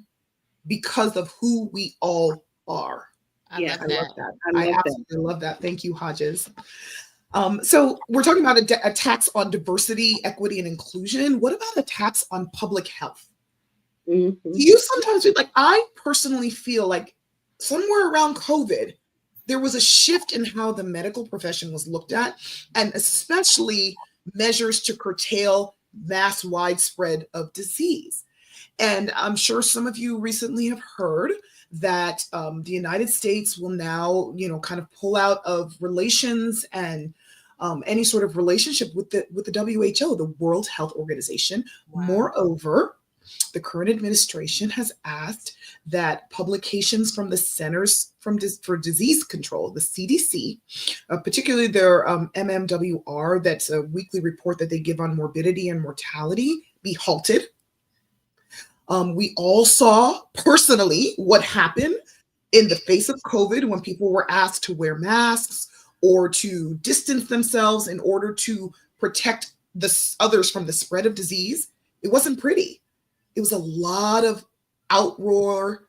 Speaker 1: because of who we all are.
Speaker 4: I love that.
Speaker 1: I absolutely love that. Thank you, Hodges. So we're talking about attacks on diversity, equity, and inclusion. What about attacks on public health?
Speaker 3: Mm-hmm.
Speaker 1: You sometimes feel like, I personally feel like somewhere around COVID, there was a shift in how the medical profession was looked at, and especially measures to curtail mass widespread of disease. And I'm sure some of you recently have heard that the United States will now, kind of pull out of relations and any sort of relationship with the WHO, the World Health Organization. Wow. Moreover, the current administration has asked that publications from the Centers for Disease Control, the CDC, particularly their MMWR, that's a weekly report that they give on morbidity and mortality, be halted. We all saw personally what happened in the face of COVID when people were asked to wear masks or to distance themselves in order to protect the others from the spread of disease. It wasn't pretty. It was a lot of outrage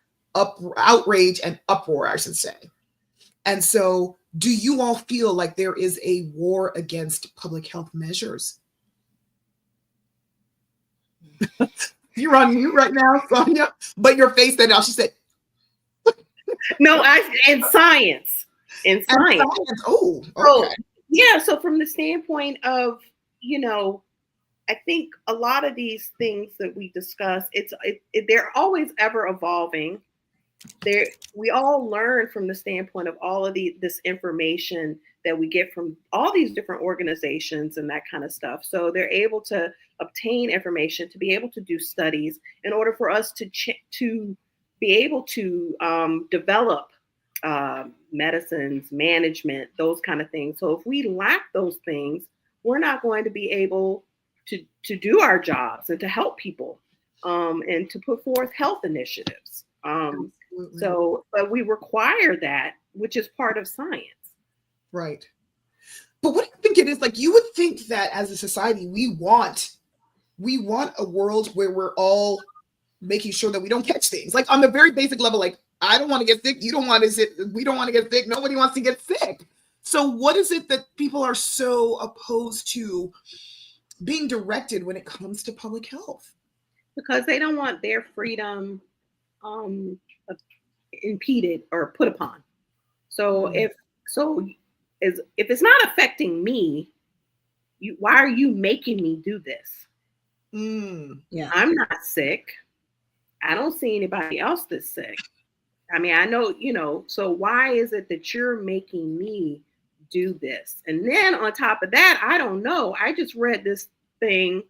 Speaker 1: and uproar, I should say. And so, do you all feel like there is a war against public health measures? You're on mute right now, Sonia, but your face said, now she said,
Speaker 3: no, in science.
Speaker 1: Oh, okay.
Speaker 3: So, yeah. So from the standpoint of, I think a lot of these things that we discuss, they're always ever evolving. We all learn from the standpoint of all of this information that we get from all these different organizations and that kind of stuff. So they're able to obtain information, to be able to do studies in order for us to be able to develop medicines, management, those kind of things. So if we lack those things, we're not going to be able to do our jobs and to help people and to put forth health initiatives. So, but we require that, which is part of science.
Speaker 1: Right. But what do you think it is? Like, you would think that as a society, we want a world where we're all making sure that we don't catch things. Like on the very basic level, like, I don't want to get sick. You don't want to sit. We don't want to get sick. Nobody wants to get sick. So what is it that people are so opposed to being directed when it comes to public health? Because
Speaker 3: they don't want their freedom impeded or put upon. So if it's not affecting me, why are you making me do this?
Speaker 5: Yeah,
Speaker 3: I'm not sick. I don't see anybody else that's sick. I mean, I know, so why is it that you're making me do this? And then on top of that, I don't know. I just read this thing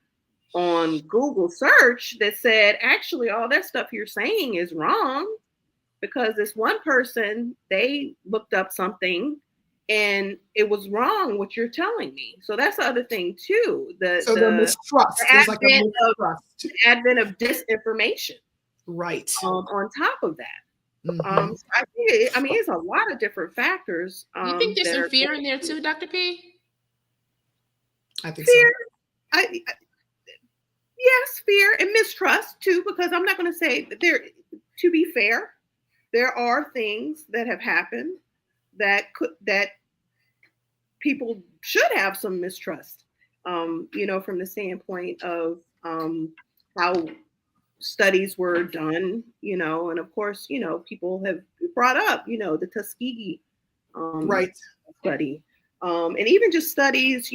Speaker 3: on Google search that said, actually, all that stuff you're saying is wrong because this one person, they looked up something and it was wrong what you're telling me. So that's the other thing too.
Speaker 1: The
Speaker 3: The
Speaker 1: mistrust. There's like a mistrust.
Speaker 3: advent of disinformation.
Speaker 1: Right.
Speaker 3: On top of that.
Speaker 1: Mm-hmm.
Speaker 3: So I mean, it's a lot of different factors.
Speaker 4: You think there's some fear in there too, Dr. P?
Speaker 1: I think
Speaker 3: fear.
Speaker 1: So.
Speaker 3: Yes, fear and mistrust too, because I'm not going to say that there. To be fair, there are things that have happened that people should have some mistrust. From the standpoint of how studies were done, and of course, people have brought up, the Tuskegee
Speaker 1: right
Speaker 3: study, and even just studies,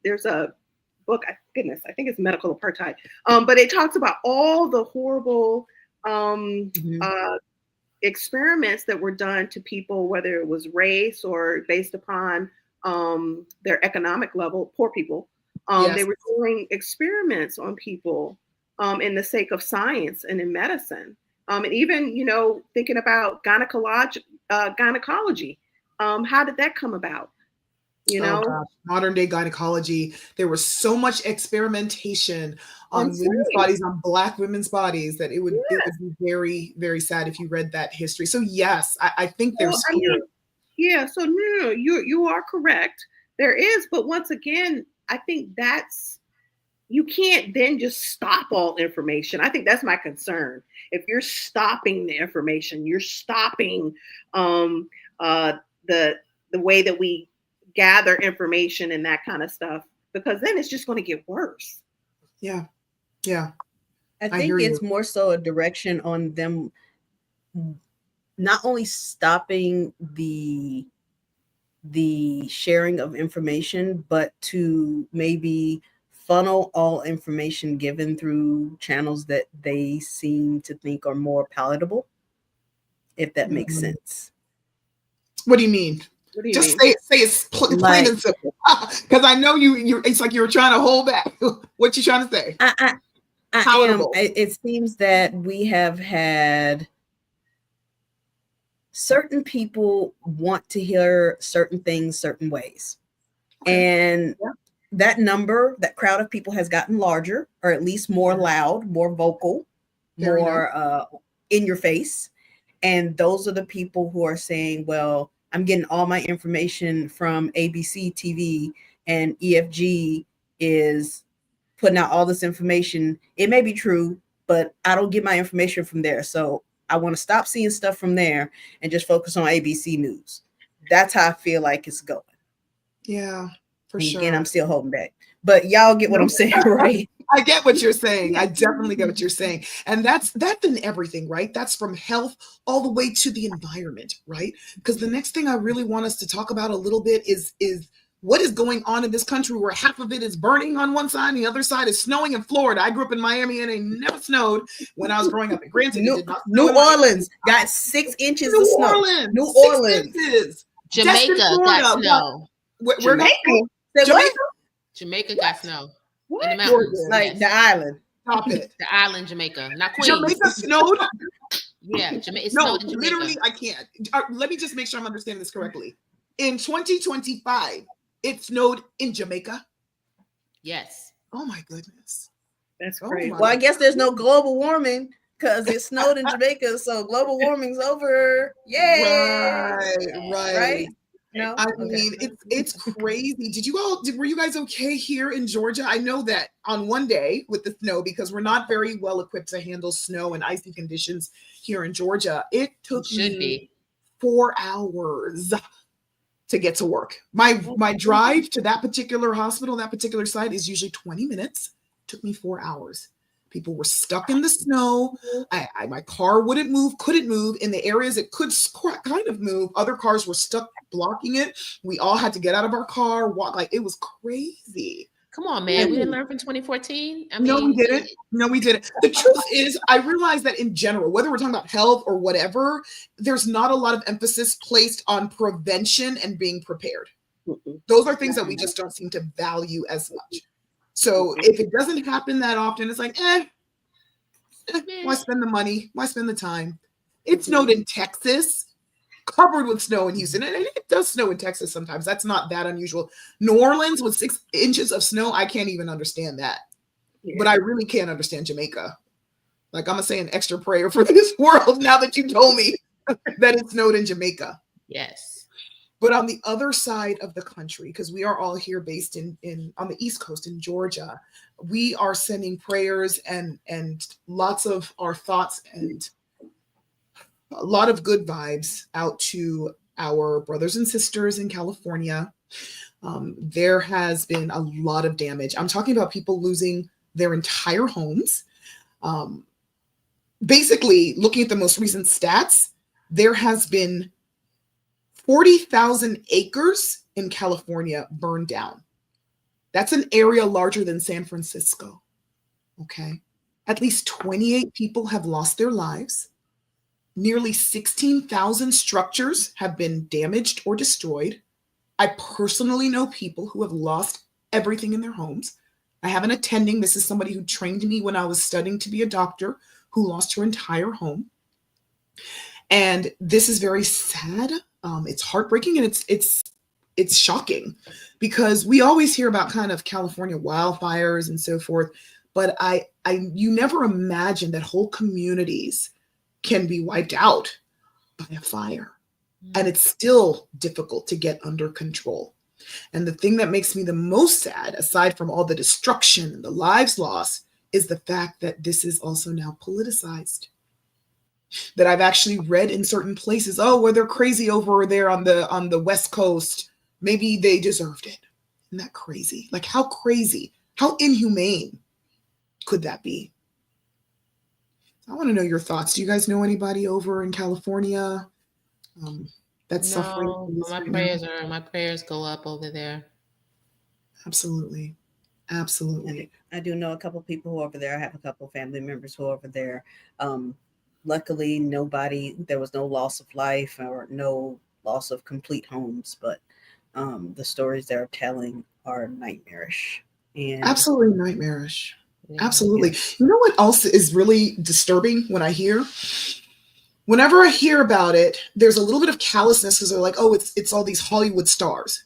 Speaker 3: there's a book, I think it's Medical Apartheid, but it talks about all the horrible experiments that were done to people, whether it was race or based upon their economic level, poor people.
Speaker 1: Yes.
Speaker 3: They were doing experiments on people in the sake of science and in medicine. And even, thinking about gynecology. How did that come about?
Speaker 1: Modern day gynecology. There was so much experimentation on women's bodies, on Black women's bodies, that it would be very, very sad if you read that history. So yes, I think there's fear.
Speaker 3: So no, you are correct. There is, but once again, I think you can't then just stop all information. I think that's my concern. If you're stopping the information, you're stopping the way that we gather information and that kind of stuff, because then it's just going to get worse.
Speaker 1: Yeah.
Speaker 5: I think it's more so a direction on them not only stopping the sharing of information, but to maybe funnel all information given through channels that they seem to think are more palatable, if that makes sense.
Speaker 1: What do you mean? Just say it's plain and simple, because I know you. It's like you were trying to hold back. What you trying to say?
Speaker 5: I am. It seems that we have had certain people want to hear certain things certain ways, and that crowd of people has gotten larger, or at least more loud, more vocal, more in your face, and those are the people who are saying, well, I'm getting all my information from ABC TV, and EFG is putting out all this information. It may be true, but I don't get my information from there. So I want to stop seeing stuff from there and just focus on ABC News. That's how I feel like it's going.
Speaker 1: Yeah, for sure.
Speaker 5: Again, I'm still holding back, but y'all get what I'm saying, right?
Speaker 1: I get what you're saying. I definitely get what you're saying. And that's in everything, right? That's from health all the way to the environment, right? Because the next thing I really want us to talk about a little bit is what is going on in this country, where half of it is burning on one side and the other side is snowing in Florida. I grew up in Miami and it never snowed when I was growing up. And granted,
Speaker 5: New Orleans got 6 inches of snow. New Orleans.
Speaker 4: Jamaica got snow.
Speaker 5: Jamaica
Speaker 4: got snow.
Speaker 3: What?
Speaker 4: In the mountains.
Speaker 5: Like the island.
Speaker 1: Stop it.
Speaker 4: The island, Jamaica, not Queens.
Speaker 1: Jamaica snowed?
Speaker 4: Yeah, it snowed in Jamaica.
Speaker 1: Literally, I can't. Let me just make sure I'm understanding this correctly. In 2025, it snowed in Jamaica?
Speaker 4: Yes.
Speaker 1: Oh my goodness.
Speaker 3: That's crazy.
Speaker 5: Well, I guess there's no global warming because it snowed in Jamaica, so global warming's over. Yay! Right? No?
Speaker 1: I mean, it's crazy. Were you guys okay here in Georgia? I know that on one day with the snow, because we're not very well equipped to handle snow and icy conditions here in Georgia, it took me 4 hours to get to work. My drive to that particular hospital, that particular site, is usually 20 minutes. It took me 4 hours. People were stuck in the snow. My car couldn't move. In the areas it could kind of move, other cars were stuck blocking it. We all had to get out of our car, walk. Like, it was crazy.
Speaker 4: Come on, man. We didn't learn from 2014.
Speaker 1: No, we didn't. The truth is, I realize that in general, whether we're talking about health or whatever, there's not a lot of emphasis placed on prevention and being prepared. Those are things that we just don't seem to value as much. So if it doesn't happen that often, it's like, Why spend the money? Why spend the time? It snowed in Texas, covered with snow in Houston. And it does snow in Texas sometimes. That's not that unusual. New Orleans with 6 inches of snow, I can't even understand that.
Speaker 3: Yeah.
Speaker 1: But I really can't understand Jamaica. Like, I'm going to say an extra prayer for this world now that you told me that it snowed in Jamaica.
Speaker 4: Yes.
Speaker 1: But on the other side of the country, because we are all here based in on the East Coast in Georgia, we are sending prayers and lots of our thoughts and a lot of good vibes out to our brothers and sisters in California. There has been a lot of damage. I'm talking about people losing their entire homes. Basically, looking at the most recent stats, there has been 40,000 acres in California burned down. That's an area larger than San Francisco. Okay. At least 28 people have lost their lives. Nearly 16,000 structures have been damaged or destroyed. I personally know people who have lost everything in their homes. I have an attending. This is somebody who trained me when I was studying to be a doctor, who lost her entire home. And this is very sad. It's heartbreaking, and it's shocking, because we always hear about kind of California wildfires and so forth, but you never imagine that whole communities can be wiped out by a fire. And it's still difficult to get under control. And the thing that makes me the most sad, aside from all the destruction and the lives lost, is the fact that this is also now politicized. That I've actually read in certain places, oh, well, they're crazy over there on the West Coast. Maybe they deserved it. Isn't that crazy? Like, how crazy, how inhumane could that be? I want to know your thoughts. Do you guys know anybody over in California that's suffering?
Speaker 4: No, my prayers go up over there.
Speaker 1: Absolutely. Absolutely.
Speaker 5: I do know a couple people who are over there. I have a couple family members who are over there. Luckily, there was no loss of life or no loss of complete homes, but the stories they're telling are nightmarish. And
Speaker 1: absolutely nightmarish.
Speaker 4: Yeah.
Speaker 1: Absolutely. You know what else is really disturbing whenever I hear about it, there's a little bit of callousness, because they're like, oh, it's all these Hollywood stars.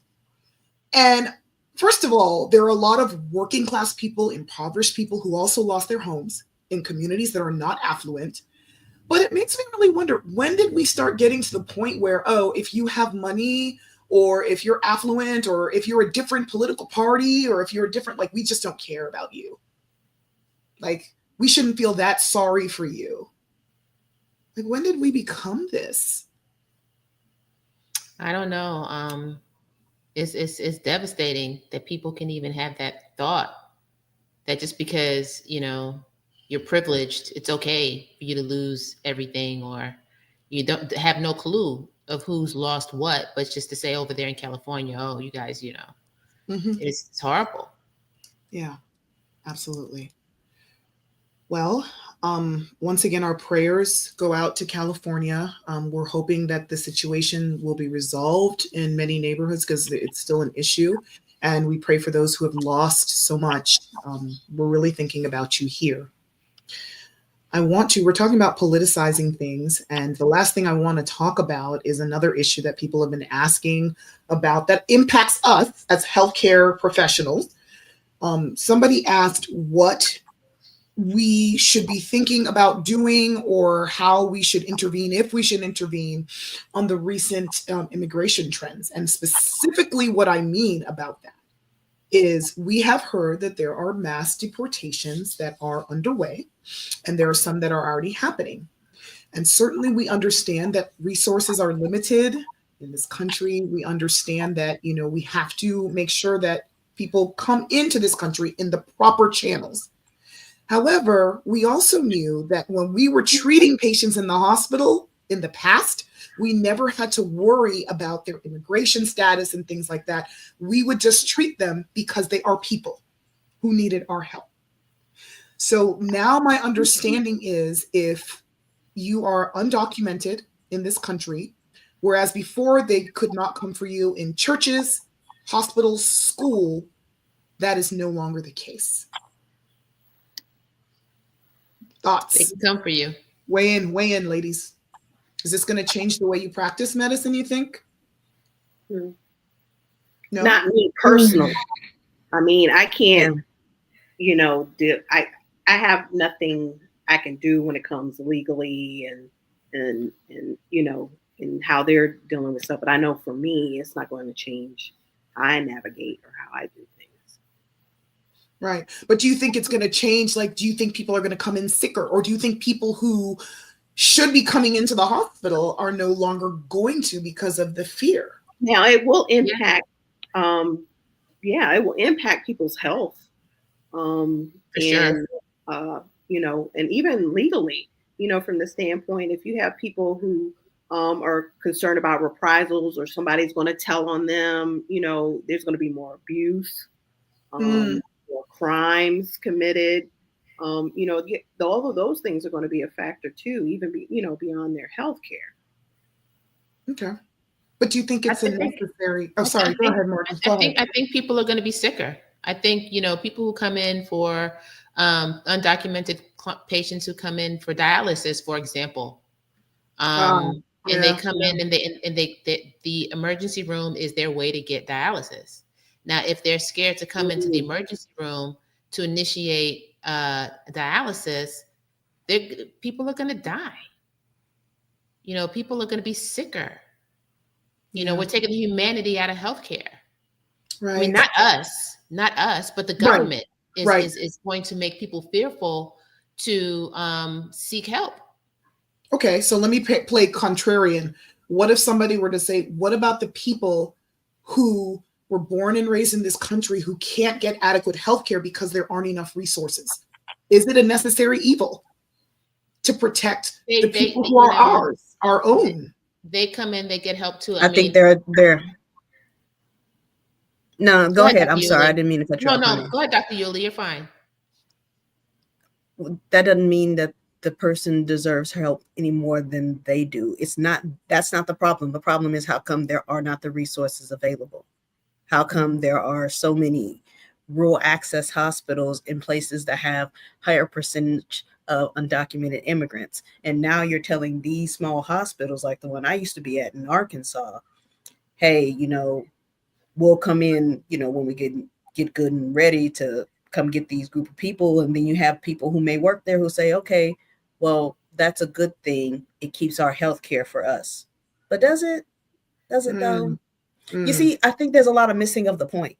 Speaker 1: And first of all, there are a lot of working class people, impoverished people who also lost their homes in communities that are not affluent. But it makes me really wonder, when did we start getting to the point where, oh, if you have money, or if you're affluent, or if you're a different political party, or if you're a different, like, we just don't care about you. Like, we shouldn't feel that sorry for you. Like, when did we become this?
Speaker 4: I don't know. It's devastating that people can even have that thought, that just because, you're privileged, it's okay for you to lose everything, or you don't have no clue of who's lost what, but just to say over there in California, oh, you guys,
Speaker 1: Mm-hmm.
Speaker 4: it's horrible.
Speaker 1: Yeah, absolutely. Well, once again, our prayers go out to California. We're hoping that the situation will be resolved in many neighborhoods, because it's still an issue. And we pray for those who have lost so much. We're really thinking about you here. We're talking about politicizing things. And the last thing I want to talk about is another issue that people have been asking about that impacts us as healthcare professionals. Somebody asked what we should be thinking about doing, or how we should intervene, if we should intervene, on the recent immigration trends. And specifically what I mean about that is, we have heard that there are mass deportations that are underway, and there are some that are already happening. And certainly we understand that resources are limited in this country. We understand that, we have to make sure that people come into this country in the proper channels. However, we also knew that when we were treating patients in the hospital in the past, we never had to worry about their immigration status and things like that. We would just treat them because they are people who needed our help. So now my understanding is, if you are undocumented in this country, whereas before they could not come for you in churches, hospitals, school, that is no longer the case.
Speaker 4: They
Speaker 1: Thoughts?
Speaker 4: can come for you.
Speaker 1: Weigh in, ladies. Is this going to change the way you practice medicine, you think?
Speaker 3: Hmm.
Speaker 1: No?
Speaker 3: Not me personally. I mean, I can't, I have nothing I can do when it comes legally and and how they're dealing with stuff. But I know for me, it's not going to change how I navigate or how I do things.
Speaker 1: Right. But do you think it's going to change? Like, do you think people are going to come in sicker? Or do you think people who should be coming into the hospital are no longer going to because of the fear?
Speaker 3: Now, it will impact, it will impact people's health.
Speaker 4: For
Speaker 3: And,
Speaker 4: sure.
Speaker 3: And even legally, from the standpoint, if you have people who are concerned about reprisals or somebody's going to tell on them, there's going to be more abuse, more crimes committed. All of those things are going to be a factor too, even beyond their health care.
Speaker 1: Okay. But do you think it's necessary? Oh, sorry. Go ahead, Morgan.
Speaker 4: I think people are going to be sicker. I think, people who come in for undocumented patients who come in for dialysis, for example, and they come in and the emergency room is their way to get dialysis. Now, if they're scared to come into the emergency room to initiate dialysis, people are going to die. People are going to be sicker. We're taking the humanity out of healthcare.
Speaker 1: Right.
Speaker 4: I mean, not us, but the government is going to make people fearful to seek help.
Speaker 1: Okay, so let me play contrarian. What if somebody were to say, what about the people who were born and raised in this country who can't get adequate health care because there aren't enough resources? Is it a necessary evil to protect the people who are ours, our own?
Speaker 4: They come in, they get help too.
Speaker 5: I think they're No, go ahead. I'm sorry. I didn't mean to cut you off.
Speaker 4: No, go ahead, Dr. Yuli. You're fine.
Speaker 5: That doesn't mean that the person deserves help any more than they do. That's not the problem. The problem is how come there are not the resources available? How come there are so many rural access hospitals in places that have higher percentage of undocumented immigrants? And now you're telling these small hospitals like the one I used to be at in Arkansas, hey, we'll come in, when we get good and ready to come get these group of people. And then you have people who may work there who say, okay, well, that's a good thing. It keeps our health care for us. But does it though? You see, I think there's a lot of missing of the point.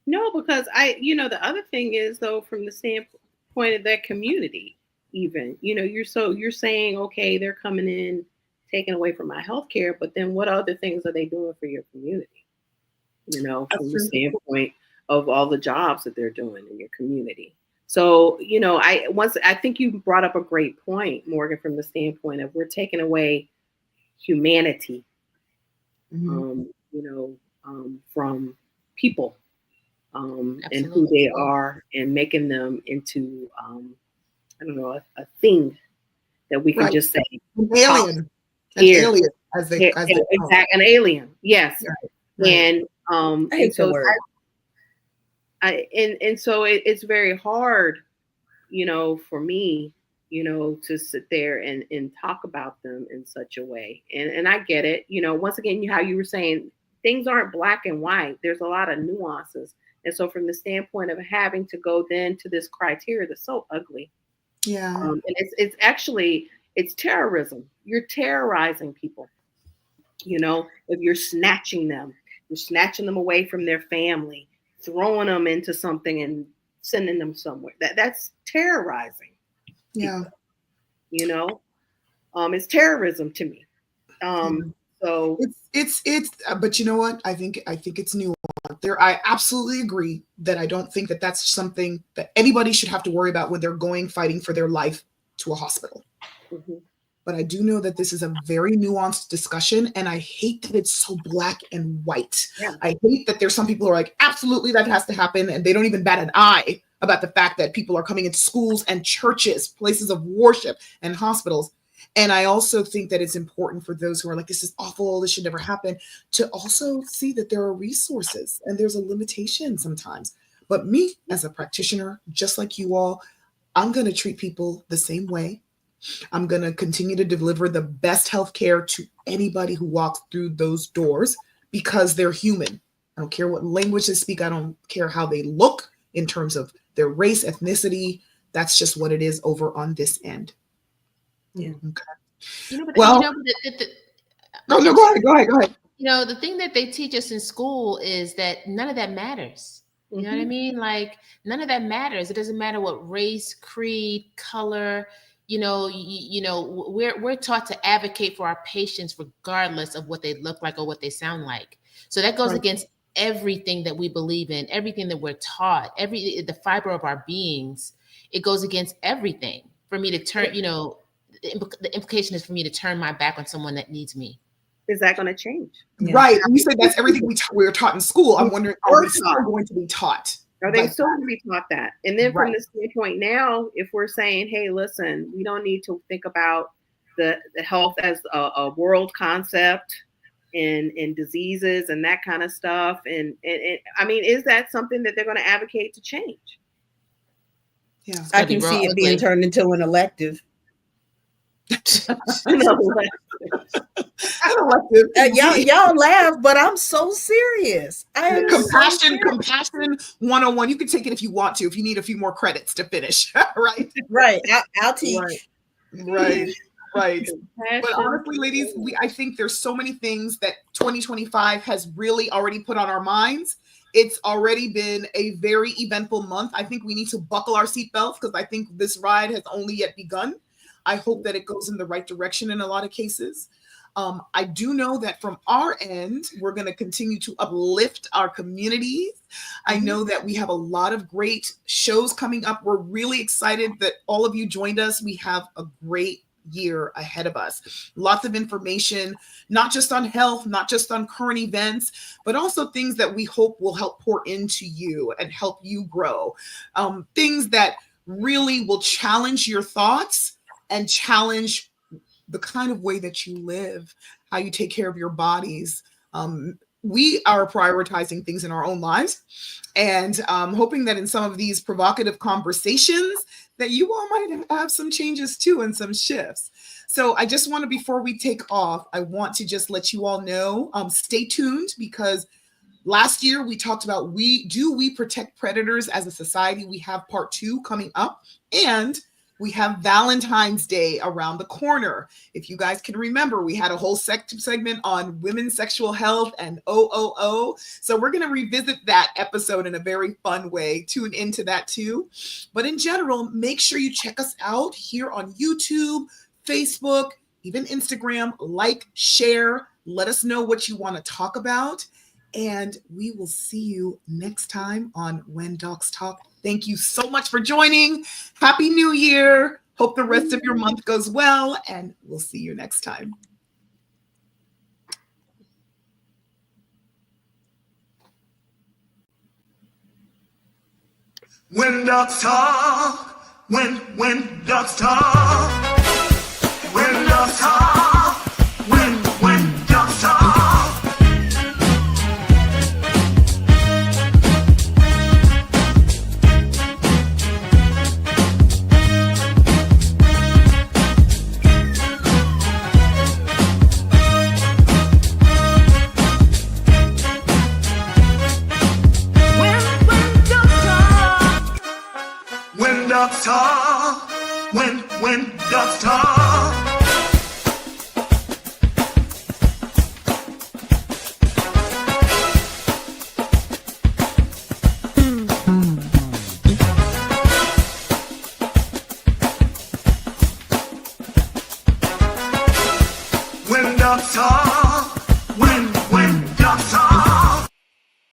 Speaker 3: No, because the other thing is though, from the standpoint of that community, even, you're saying, okay, they're coming in, taking away from my health care, but then what other things are they doing for your community? From the standpoint of all the jobs that they're doing in your community. So, I think you brought up a great point, Morgan, from the standpoint of we're taking away humanity, from people, and who they are, and making them into, a thing that we can just say
Speaker 1: an alien,
Speaker 3: an alien. Yes.
Speaker 1: Right.
Speaker 3: And
Speaker 5: I hate the word.
Speaker 3: So it's very hard, for me, to sit there and talk about them in such a way. And I get it, once again, how you were saying things aren't black and white. There's a lot of nuances. And so from the standpoint of having to go then to this criteria that's so ugly.
Speaker 1: Yeah.
Speaker 3: And it's terrorism. You're terrorizing people. If you're snatching them away from their family, throwing them into something and sending them somewhere. That's terrorizing.
Speaker 1: Yeah.
Speaker 3: It's terrorism to me. So
Speaker 1: it's but you know what? I think it's nuanced. I absolutely agree that I don't think that that's something that anybody should have to worry about when they're fighting for their life to a hospital.
Speaker 3: Mm-hmm.
Speaker 1: But I do know that this is a very nuanced discussion, and I hate that it's so black and white.
Speaker 3: Yeah.
Speaker 1: I hate that there's some people who are like, absolutely, that has to happen, and they don't even bat an eye about the fact that people are coming into schools and churches, places of worship, and hospitals. And I also think that it's important for those who are like, this is awful, this should never happen, to also see that there are resources, and there's a limitation sometimes. But me, as a practitioner, just like you all, I'm going to treat people the same way. I'm going to continue to deliver the best healthcare to anybody who walks through those doors because they're human. I don't care what language they speak. I don't care how they look in terms of their race, ethnicity. That's just what it is over on this end.
Speaker 5: Yeah.
Speaker 1: Okay.
Speaker 4: Well,
Speaker 1: no, go ahead.
Speaker 4: The thing that they teach us in school is that none of that matters. You know what I mean? Like, none of that matters. It doesn't matter what race, creed, color. We're taught to advocate for our patients regardless of what they look like or what they sound like. So that goes against everything that we believe in, everything that we're taught, the fiber of our beings. It goes against everything. For me to turn, the implication is for me to turn my back on someone that needs me.
Speaker 3: Is that going to change?
Speaker 1: Yeah. Right. You said that's everything we were taught in school. I'm wondering, are we still going to be taught?
Speaker 3: Are they still going to be taught that? And then from the standpoint now, if we're saying, hey, listen, we don't need to think about the health as a world concept and diseases and that kind of stuff. And I mean, is that something that they're going to advocate to change?
Speaker 1: Yeah,
Speaker 5: I can see it being turned into an elective. Y'all laugh, but I'm so serious.
Speaker 1: Compassion 101. You can take it if you want to, if you need a few more credits to finish. Right.
Speaker 5: I'll teach.
Speaker 1: Right. But honestly, ladies, I think there's so many things that 2025 has really already put on our minds. It's already been a very eventful month. I think we need to buckle our seatbelts because I think this ride has only yet begun. I hope that it goes in the right direction in a lot of cases. I do know that from our end, we're going to continue to uplift our communities. I know that we have a lot of great shows coming up. We're really excited that all of you joined us. We have a great year ahead of us. Lots of information, not just on health, not just on current events, but also things that we hope will help pour into you and help you grow. Things that really will challenge your thoughts and challenge the kind of way that you live, how you take care of your bodies. We are prioritizing things in our own lives and hoping that in some of these provocative conversations that you all might have some changes too and some shifts. So I just want to, before we take off, I want to just let you all know, stay tuned because last year we talked about we protect predators as a society. We have part 2 coming up and we have Valentine's Day around the corner. If you guys can remember, we had a whole segment on women's sexual health and OOO. So we're going to revisit that episode in a very fun way. Tune into that too. But in general, make sure you check us out here on YouTube, Facebook, even Instagram. Like, share, let us know what you want to talk about. And we will see you next time on When Docs Talk. Thank you so much for joining. Happy New Year. Hope the rest of your month goes well, and we'll see you next time.
Speaker 2: When dogs talk, when dogs talk, when dogs talk, when dogs talk. When dogs talk, when dogs talk.